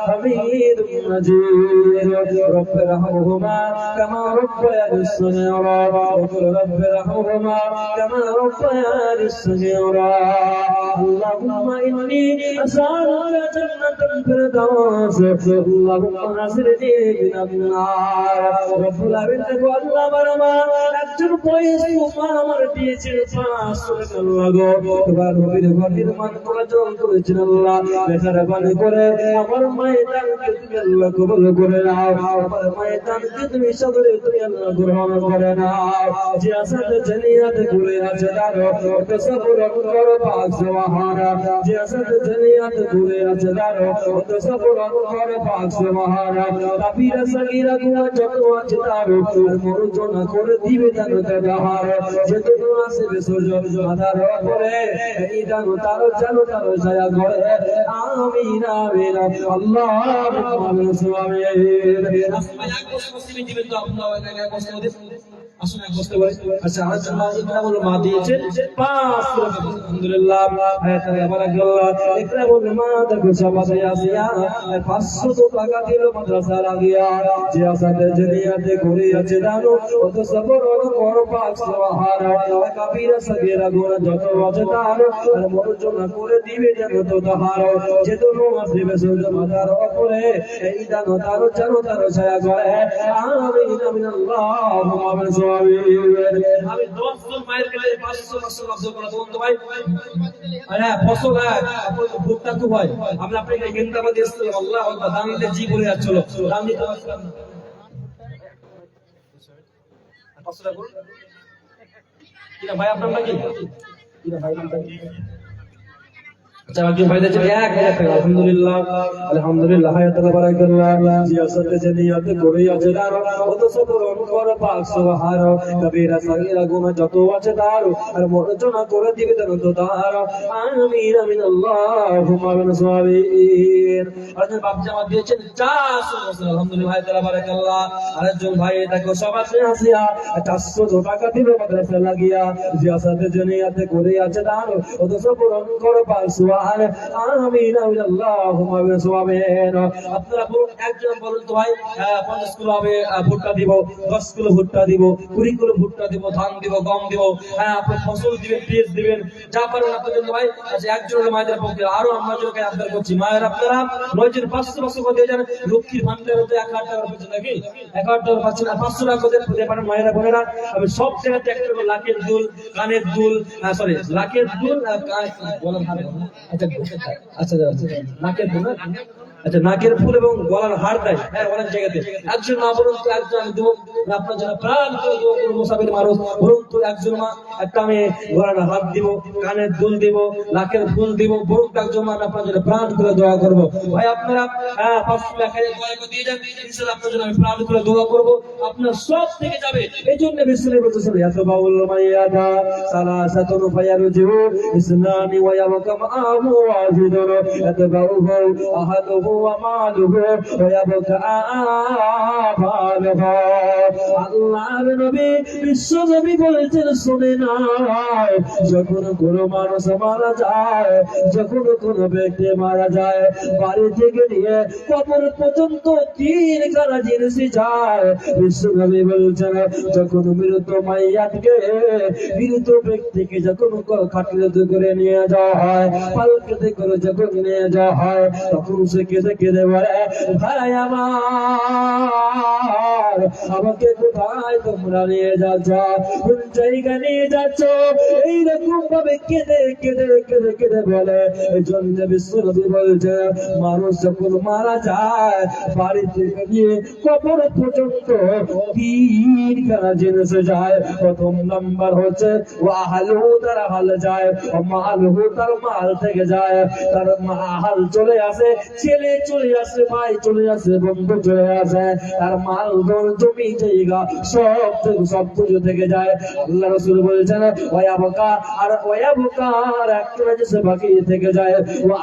حميد مجيد. رب ارحمهما كما ربياني صغيرا وقل رب ارحمهما كما ربياني صغيرا. اللهم إني أسألك جنة الفردوس اللهم نصرني من النار. رب العالمين আল্লাহ বারমা একজন বয়স কুমার আমার দিয়েছে 500 টাকা লাগো। তোমার নবীর ঘর নির্মাণ করার জন্য করেছেন আল্লাহ, মেহরবানি করে আমার মায়ের দানকে তুমি আল্লাহ কবুল করে নাও। আমার মায়ের দানকে তুমি সাদরে তুমি আল্লাহ গ্রহণ করে নাও। যে আসাতে জানিয়াতে ঘুরে আছে দাঁড়ো ওকে সবর করো পাক সুবহানা। যে আসাতে জানিয়াতে ঘুরে আছে দাঁড়ো ওকে সবর করো পাক সুবহানা। কাবিরা সগীরা গুনাহ যত আছে দাঁড়ো মরজনা করে দিবে দানকে দাহার। যে তুমি আসে বিসর্জন আধার করে এই দানো তার জানো তার ছায়া করে। আমিন আমিন আল্লাহুম্মা বিসমিল্লাহ। আসলে এক বছর মুসলিম দিবেন তো আপনারা এক বছর মধ্যে আসলে এক বছর বলে। আচ্ছা আচ্ছা এটা বলো মা দিয়েছে 500 টাকা আলহামদুলিল্লাহ। আয়াতে বারাকাল্লাহ। এটা বলো মা দেখো সবাই আসিয়া 500 টাকা দিল মাদ্রাসা লাগিয়া। যে আসাতে জনিয়াতে ঘুরে আছে জানো কত সবর কর পাক সুবহানা। কাবিরা সগীরা গুনাহ যত আছে তার মরজনা করে দিবে জানো তো তাহার। যে তুমি আসবে বিসর্জন আধার করে এই দানো তার জানো তার ছায়া করে। আমিন আমিন আল্লাহুম্মা বিসমিল্লাহ। আমি 10 জন মায়ের কাছে 500 শব্দ করা বন্ধু ভাই। আরে ফসল আপনি ভুট্টা তো ভাই আমরা আপনাকে জিন্দাবাদ দিয়েছিলাম। আল্লাহু আকবার। দান দিলে জি বলে যাচ্ছিল, দান দিতে পারছিলাম না। 500 টাকা করুন কিনা ভাই আপনার নাকি কিনা ভাই নাম কি? আচ্ছা একজন ভাই দিয়েছেন 1000 টাকা আলহামদুলিল্লাহ আলহামদুলিল্লাহ। আয়াতুল্লাহ বারাকাল্লাহ। জিয়াসাতে জানিয়াতে করে আছে দার কত সবর কর পাক সুবহান। কবিরা সগীরা গুনাহ যত আছে দার আর মরজনা করে দিবে দান তো তার। আমিন আমিন আল্লাহুম্মা বিসমিল্লাহ। আরেকজন বাপ জামাত দিয়েছেন 400 আলহামদুলিল্লাহ আয়াতুল্লাহ বারাকাল্লাহ। আরেকজন ভাই দেখো সবার আসিয়া 400 টাকা দিল মাদ্রাসা লাগিয়া। জিয়াসাতে জানিয়াতে করে আছে দার কত সবর কর পাক সুবহান। যায়। আমিন আমিন আল্লাহুম্মা বিসমিন। আপনারা বলুন, একজন বলুন তো ভাই 50 কিলো হবে ভুট্টা দিব, 10 কিলো ভুট্টা দিব, 20 কিলো ভুট্টা দিব, ধান দিব, গম দিব, আপনি ফসল দিবেন, পেঁয়াজ দিবেন, যা পারেন আপনার জন্য ভাই। আচ্ছা, একজনের মায়েদের পক্ষে আরো আমরা যোগে আবদার করছি, মায়ের আপনারা 9,500 করে দিয়ে যান। লক্ষ্মীর ভান্ডারে তো 1,000 টাকা পাচ্ছেন নাকি? 1,000 টাকা পাচ্ছেন, আর 500 টাকা করে দিতে পারেন মায়েরা বোনেরা। আমি সব জায়গাতে একটা করে লাখের দুল, কানের দুল, সরি লাখের দুল, গলার হার, আচ্ছা আচ্ছা আচ্ছা নাকের দুল, আচ্ছা নাকের ফুল এবং গলার হার দেয়, হ্যাঁ অনেক জায়গাতে। একজন মা বলুন তো, একজন আমি দেবো আপনার জন্য প্রাণ করে দেবো, কোনো মুসাফির মানুষ বলুন তো, একজন মা একটা আমি গলার হাত দিব, কানের দুল দিব, নাকের ফুল দিব, বলুন তো একজন মা, আপনার জন্য প্রাণ করে দোয়া করবো। ভাই আপনারা 500 টাকা দোয়া করে দিয়ে যান, ইনশাআল্লাহ আপনার জন্য আমি প্রাণ করে দোয়া করবো, আপনার সব থেকে যাবে। এই জন্য বিশ্বনবী বলেছেন, এত বাউল মাইয়াদা সালাসাতুন ফায়ারজু ইসনানি ওয়া ইয়াবকা মা'আহু ওয়াহিদুন ইয়াতবাউহু আহাদুহু ওয়া মালুহু ওয়া ইয়াবকা আমালুহু। আল্লাহর নবী বিশ্বনবী বলেছেন, শুনে নাও, যখন কোনো মানুষ মারা যায়, যখন কোনো ব্যক্তি মারা যায়, বাড়ি থেকে নিয়ে কবর পর্যন্ত 3 খানা জিনিস যায়। বিশ্বনবী বলছেন, যখন মৃত মাইয়াতকে, মৃত ব্যক্তিকে যখন খাটিতে করে নিয়ে যাওয়া হয়, পালকিতে করে যখন নিয়ে যাওয়া হয়, তখন সে কেঁদে কেঁদে বলে, ভাই আমার, আমাকে কোথায় তোমরা নিয়ে যাচ্ছ, কোন জায়গা নিয়ে যাচ্ছ? এইরকম ভাবে কেঁদে কেঁদে কেঁদে কেঁদে বলে। এই জন্য বিশ্বনবী বলছে, মানুষ যখন মারা যায়, বাড়ি থেকে নিয়ে কবর পর্যন্ত 3 খানা জিনিস যায়। প্রথম নাম্বার হচ্ছে ওয়াহালু, তার হাল যায়, মালহু, তার মাল থেকে যায়, তার মাল চলে আসে, ছেলে চলে আসে, ভাই চলে আসে, বন্ধু চলে আসে, তার মাল জমি জায়গা সব কিছু থেকে যায়। আল্লাহ রাসূল বলছেন, ওয়ায়াবকা, আর ওয়ায়াবকার একটা জিনিস বাকি থেকে যায়, ওয়া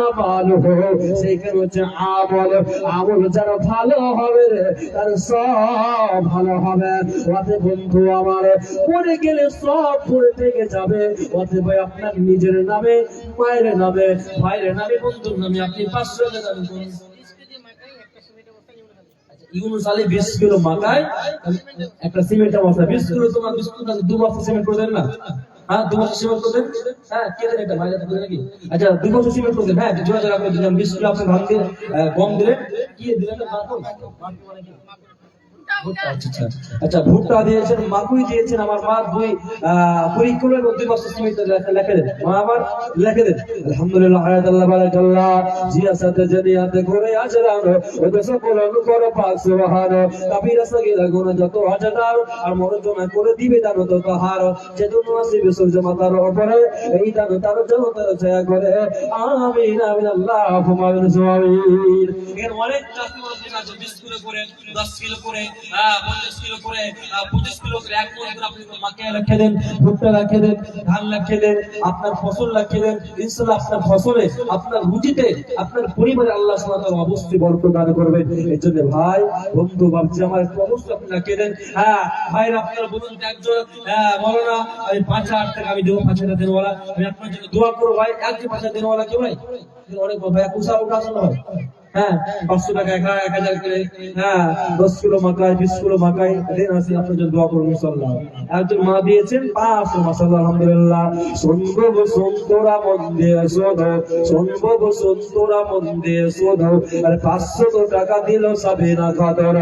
আমালহু, সেইখানে হচ্ছে আমল। আমল যারা ভালো হবে তার সব ভালো হবে। ওতে বন্ধু আমার, পড়ে গেলে সব পড়ে থেকে যাবে। ওতে ভাই আপনার নিজের নামে, মায়ের নামে, ভাইয়ের নামে, বন্ধুর নামে আপনি 500 টাকা দান করুন। ইউনুস আলী 20 কিলো মাকায় একটা সিমেন্টের বস্তা, 20 কিলো তোমার বিস্কুট 2 বস্তা সিমেন্ট করে দেন না? হ্যাঁ 2 বস্তা সিমেন্ট করে দেন, হ্যাঁ কে দেন এটা মাইরা করে নাকি? আচ্ছা 2 বস্তা সিমেন্ট করে দেন, হ্যাঁ জোড়া জোড়া করে দিলাম। 20 কিলো আপনি ধান দিয়ে গম দিলেন, কি দিলেন? আচ্ছা ভুট্টা দিয়েছেন, মাকুই দিয়েছেন, আমার মা 20 কিলো 2 বস্তা সিমেন্ট লেখে দেন, মা আমার লেখে দেন। আলহামদুলিল্লাহ, আয়াতুল্লাহ বারাকাল্লাহ, জিয়াসাতে জানিয়াতে করে আজরান ওদের সকল অনুকর পাক সুবহান। কাবিরা সাগীরা গুনাহ যত হাজার আর মরজনা করে দিবে দান তত হার। যে দুনিয়া আসবে সূর্য মাথার উপরে, এই দান তার জন্য তার ছায়া করে। আমিন আমিন আল্লাহুম্মা বিসমিন। এর অনেক চাষি মানুষ আছে 20 কিলো করে, 10 কিলো করে, 50 কিলো করে, 25 কিলো করে, 1 মণ করে আপনি মাকে রেখে দেন, ভুট্টা রেখে দেন, ধান রেখে দেন, আপনার ফসল রেখে দেন। ইনশাআল্লাহ আপনার ফসলে, আপনার রুজিতে, আপনার পরিবারে আল্লাহ সুবহানাহু ওয়া তাআলা অবশ্যই বরকত দান করবেন। এই জন্য ভাই বন্ধু ভাবছি আমার অবশ্যই আপনি রেখে দেন। ভাইরা আপনারা বলুন তো, একজন বলো না আমি 5,000 টাকা আমি দেবো, 5,000 দেনওয়ালা, আমি আপনার জন্য দোয়া করবো ভাই। একজন 5,000 দেনওয়ালা কেউ ভাই? অনেক ভাই কুসা উঠা আসলে ভাই, 500 টাকা 1,000 করে, 10 কিলো মাকাই, 20 কিলো মাকাই দেন, আছে আপনার জন্য দোয়া করবো ইনশাআল্লাহ। একজন মা দিয়েছেন 500, মাশাআল্লাহ আলহামদুলিল্লাহ। সম্ভব সন্তরা মন্দে শোধো, সম্ভব সন্তরা মন্দে শোধো, আর 500 টাকা দিল সাবিনা খাতর।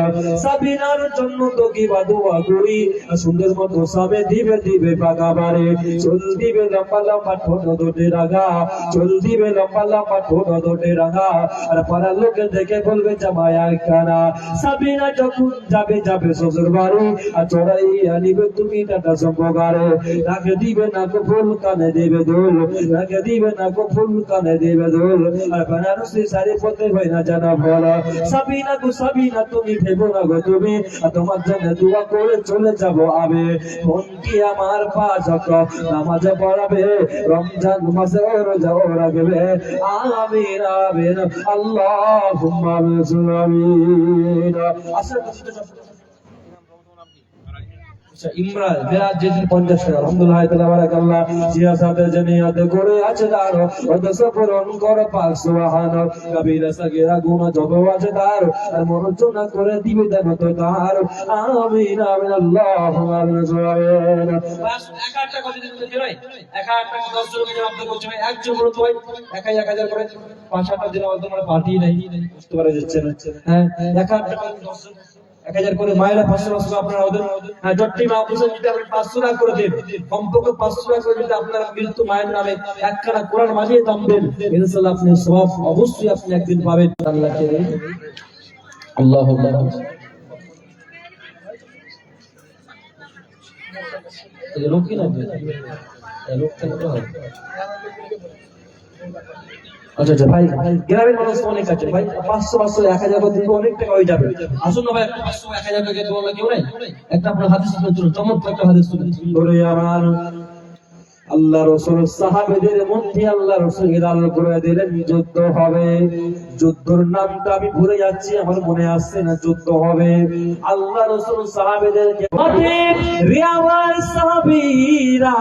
সাবিনার জন্য তো কি বা দোয়া করি, সুন্দর মতো সাবে দিবে দিবে পাকা বাড়ি, চল দিবে লম্বা লম্বা ঠোঁট দুটি রাগা, চল দিবে লম্বা লম্বা ঠোঁট দুটি রাগা, আর পাড়ার লোকে দেখে বলবে জামায়া খানা। সাবিনা যখন যাবে যাবে শ্বশুর বাড়ি, আর চড়াইয়া নিবে তুমি টাটা সম্পগারে। রাখে দিবে না কো ফুল, কানে দেবে দোল, রাখে দিবে না কো ফুল, কানে দেবে দোল, আর বেনারসি শাড়ি পরতে হয় না জানা বলা। সাবিনা গো সাবিনা তুমি ভেবো না গো তুমি, আর তোমার জন্য দোয়া করে চলে যাবো আবে। মন কি আমার 5 ওয়াক্ত নামাজ পড়াবে, রমজান মাসে রোজাও রাখবে। আমিন আমিন আল্লাহুম্মা বিসমিন। আচ্ছা ইমরান মেরাজ যেদিন 50 টাকা আলহামদুলিল্লাহ তাবারাকাল্লাহ জিয়াসাতে জানিয়াতে করে আছে তার অদস পূরণ কর পাক সুবহান কবিরা সাগীরা গুনাহ যত আছে তার আর মনোচনা করে দিবে দেন তো তার আমিন আমিন আল্লাহুম্মা আমিন। বাস একা একটা কথা দিতে ভাই, একা একটা কথা 10 জনকে জবাব দিতে বলছে ভাই, একজন বলো তো ভাই একাই 1000 করে 5-8 দিন আমাদের মানে পার্টি নাই, বুঝতে পারা যাচ্ছে না। হ্যাঁ একা একটা 1000 করে মায়েরা 500 আপনারা ওদের জট্টি মা হোসেন যদি আপনি 500 টাকা করে দেন, কমপক্ষে 500 টাকা করে যদি আপনারা মৃত্যু মায়ের নামে একখানা কোরআন মাঝিয়ে দাম দেন, ইনশাআল্লাহ আপনি সওয়াব অবশ্যই আপনি একদিন পাবেন। আল্লাহকে আল্লাহু আকবার। এই লোক কি না এই লোক কেন হয়? আচ্ছা আচ্ছা ভাই গ্রামের মানুষ অনেক আছে ভাই, 500 1000 করে দিতে অনেক টাকা হয়ে যাবে। আসুন না ভাই 500 1000 টাকা দিয়ে বলা কেউ নাই, একটা আপনার হাদিস শুনুন, চমৎকার একটা হাদিস শুনুন। ধরে আমার আল্লাহ রাসূল সাহাবীদের মধ্যে আল্লাহ রাসূল এলান করে দিলেন যুদ্ধ হবে। যুদ্ধের নামটা আমি ভুলে যাচ্ছি, আমার মনে আসছে না। যুদ্ধ হবে, আল্লাহ রাসূল সাহাবীদেরকে মাঠে রিয়াওয়ার সাহাবীরা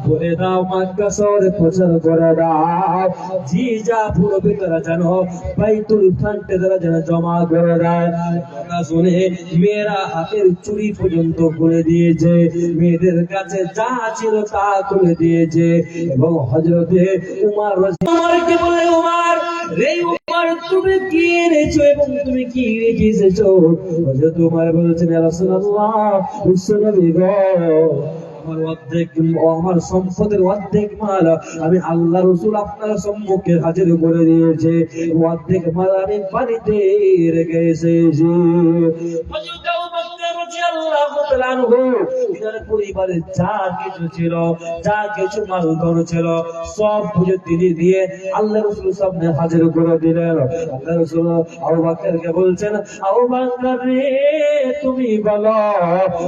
বলে দাও মক্কা শহরে প্রচার করে দাও, জি যা পুরো ভিতরে জানো বাইতুল খানতে যারা যেন জমা করে দেয়। কথা শুনে মেয়েরা হাতের চুড়ি পর্যন্ত খুলে দিয়েছে, মেয়েদের কাছে যা ছিল তা খুলে দিয়েছে। এবং হযরতে উমরকে বলে উমর রে উমর তুমি কি এনেছো এবং তুমি কি রেখে এসেছো? হযরত উমর বলেছেন ইয়া রাসূলুল্লাহ, বিশ্বনবী গো আমার অর্ধেক আমার সম্পদের অর্ধেক মাল আমি আল্লাহ রাসূল আপনার সম্মুখে হাজির করে দিয়েছে, অর্ধেক মাল আমি বাড়িতে রেখে এসেছি। হযরত আবু বকর রাদিয়াল্লাহু তাআলা আনহু তার পরিবারে যা কিছু ছিল, যা কিছু মালধন ছিল সব বুঝে তিনি দিয়ে আল্লাহ রাসূলের সামনে হাজির করে দিলেন। আল্লাহ রাসূল আবু বকরকে বলছেন, আবু বকর রে তুমি বলো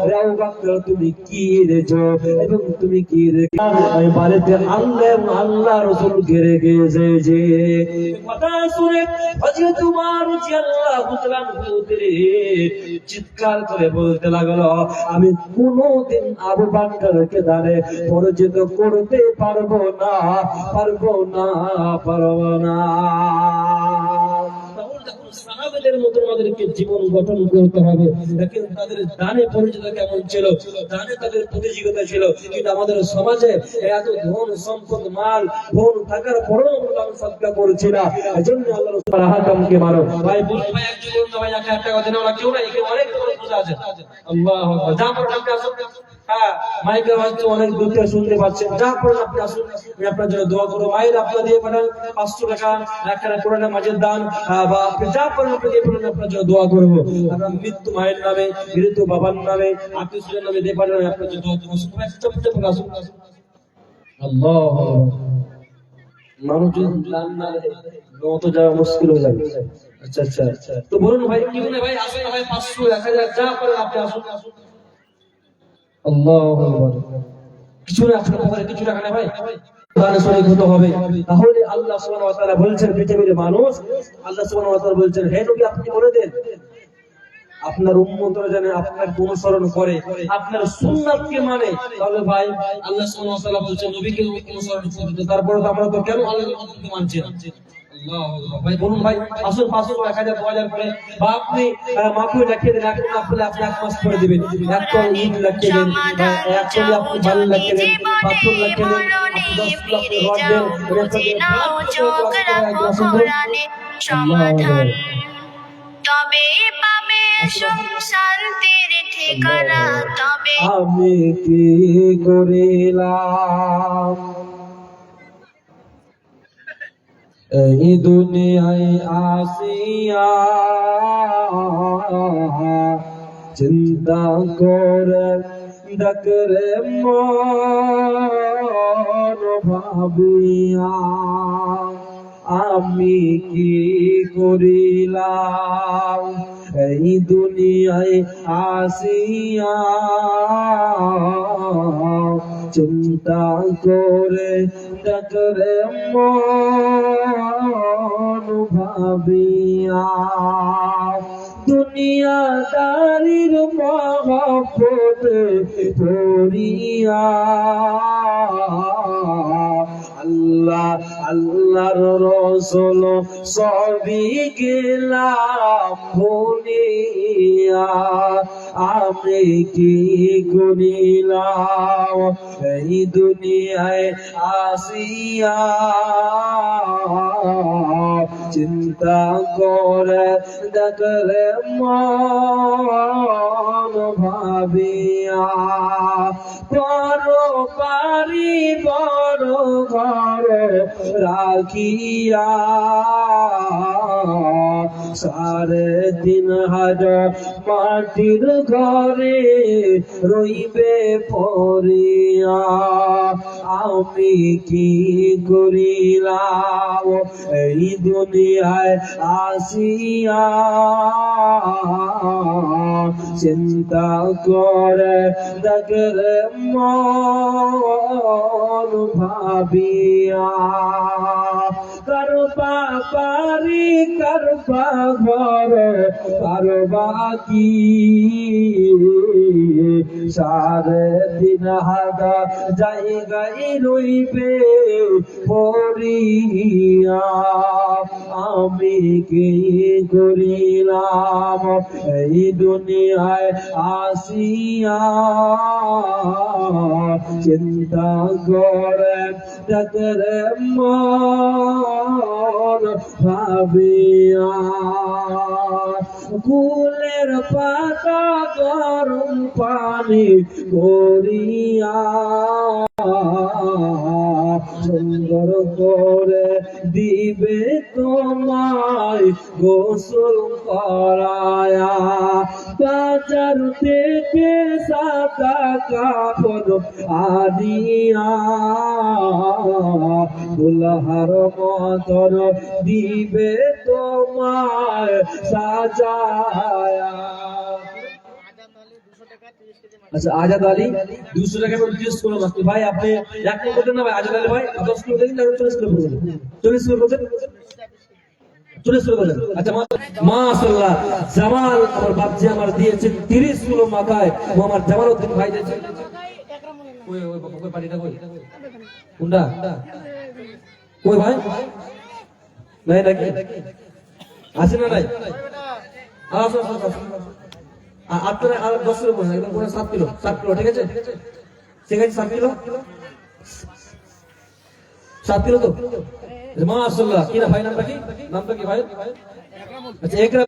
রে আবু বকর তুমি কি এনেছো এবং তুমি কি রেখে? আমি বাড়িতে আল্লাহ রাসূল ঘিরে গিয়েছে যে কথা শুনে হযরত উমর রাদিয়াল্লাহু তাআলা চিৎকার করে বলতে লাগলো, আমি কোনদিন আবু বকরকে দ্বারে পরাজিত করতে পারবো না, পারবো না, পারবো না। সাহাবাদের মতো আমাদেরকে জীবন গঠন করতে হবে। দেখেন তাদের দানে পরিচিত কেমন ছিল, দানে তাদের প্রতিযোগিতা ছিল, কিন্তু আমাদের সমাজে এত ধন সম্পদ মাল ধন থাকার পরেও আমরা সদকা করছি না। এজন্য আল্লাহ রাসূল হাকামকে মানো ভাই, বলুন ভাই একজন বলুন ভাই একটা কথা না ওরা কেউ না, এখানে অনেক বড় পূজা আছে। আল্লাহু আকবার। যা পড়েন আপনি আসুন, হ্যাঁ মাইকের হয়তো অনেক দূর থেকে শুনতে পাচ্ছেন, যা পড়েন আপনি আসুন, আমি আপনার জন্য দোয়া করব। মায়ের আপনারা দিয়ে পাঠান 500 টাকা একটা কোরআনের মাঝের দান, বা আপনি যা পড়েন আপনি দিয়ে পাঠান, আপনার জন্য দোয়া করব। আপনার মৃত্যু মায়ের নামে, মৃত্যু বাবার নামে, আত্মীয়স্বজনের নামে দিয়ে পাঠান, আপনার জন্য দোয়া করব। সবাই চুপ চুপ করে আসুন। আল্লাহু মানুষ যদি দান না দেয় তো যাওয়া মুশকিল হয়ে যাবে। আচ্ছা আচ্ছা আচ্ছা তো বলুন ভাই কি মনে ভাই আসুন ভাই 500 1000 যা পড়েন আপনি আসুন। আল্লাহু আকবার। কিছু না আপনার পকেটে কিছু টাকা নেই ভাই, দানে শরীক হতে হবে। তাহলে আল্লাহ সুবহানাহু ওয়া তাআলা বলছেন পৃথিবীর মানুষ, আল্লাহ সুবহানাহু ওয়া তাআলা বলছেন হে নবী আপনি বলে দেন আপনার উম্মতরা যেন আপনাকে অনুসরণ করে, আপনার সুন্নাতকে মানে। তাহলে ভাই আল্লাহ সুবহানাহু ওয়া তাআলা বলছেন নবীকে অনুসরণ করতে, তারপরে তো আমরা তো কেন আল্লাহর হুকুমকে মানছি না? ভাই বলুন ভাই আসুন 500 1000 2000 করে, বা আপনি মাফুল লিখে দেন, এখন আপনি এক মাস পরে দিবেন, একটা ঈদ লিখে দেন, একটা আপনি বালি লিখে দেন, পাথর লিখে দেন, আপনি 10 লাখ রড দেন, সমাধান তবে পাবে শান্তির ঠিকানা। তবে আমি কি করিলাম এই দুনিয়ায় আসিয়া, চিন্তা করে ডাকরে মন ভাবিয়া, আমি কি করিলাম এই দুনিয়ায় আসিয়া, চিন্তা করে ডাকরে মন ভাবিয়া। দুনিয়াদারির মহব্বতে পড়িয়া আল্লাহ আল্লাহর রসুল সবই গেলাম ভুলিয়া আমি কি করিলাম এই দুনিয়ায় আসিয়া চিন্তা করে দেখলে মন ভাবিয়া বড় পারি বড় ঘর রাখিয়া 3,500 মাটির ঘরে রইবে পড়িয়া আমি কি করিলাম এই দুনিয়ায় আসিয়া চিন্তা করে দেখলে মন ভাবিয়া করবা পারি করবা ঘর করবা কি 3,500 জায়গায় রইবে পড়িয়া আমি কি করিলাম এই দুনিয়ায় আসিয়া চিন্তা করে দেখলে মন ভাবিয়া ফুলের পাতা গরম পানি করিয়া সুন্দর করে দিবে তোমায় গোসল করায়া বাজার থেকে সাদা কাপড় আনিয়া দুলহার মতন দিবে তোমায় সাজায়া আচ্ছা আজাদ আলী 200 টাকা করে রিকোয়েস্ট করলাম আজকে ভাই আপনি এক নম্বর দেন না ভাই আজাদ আলী ভাই 10 কিলো দিন না 40 কিলো বলুন 40 কিলো বলছেন 40 কিলো বলছেন আচ্ছা মাশাআল্লাহ জামাল আমার বাপজি আমার দিয়েছেন 30 কিলো মাথায় ও আমার জামালউদ্দিন ভাই দিয়েছেন ওই ওই পাটিটা কই কোনটা কই ভাই নাই নাকি আছে না নাই আসো আসো আপনারা আর 10 কিলো বলছেন একদম পুরো 7 কিলো ঠিক আছে ঠিক আছে 7 কিলো 7 কিলো তো মাশাআল্লাহ কি না ভাই নামটা কি ভাই আচ্ছা একরাম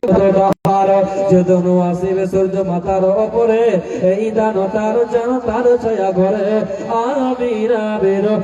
যদনু আসিবে সূর্য মাথার উপরে এই দান তার জান তার ছায়া ঘরে আমিরা বেরো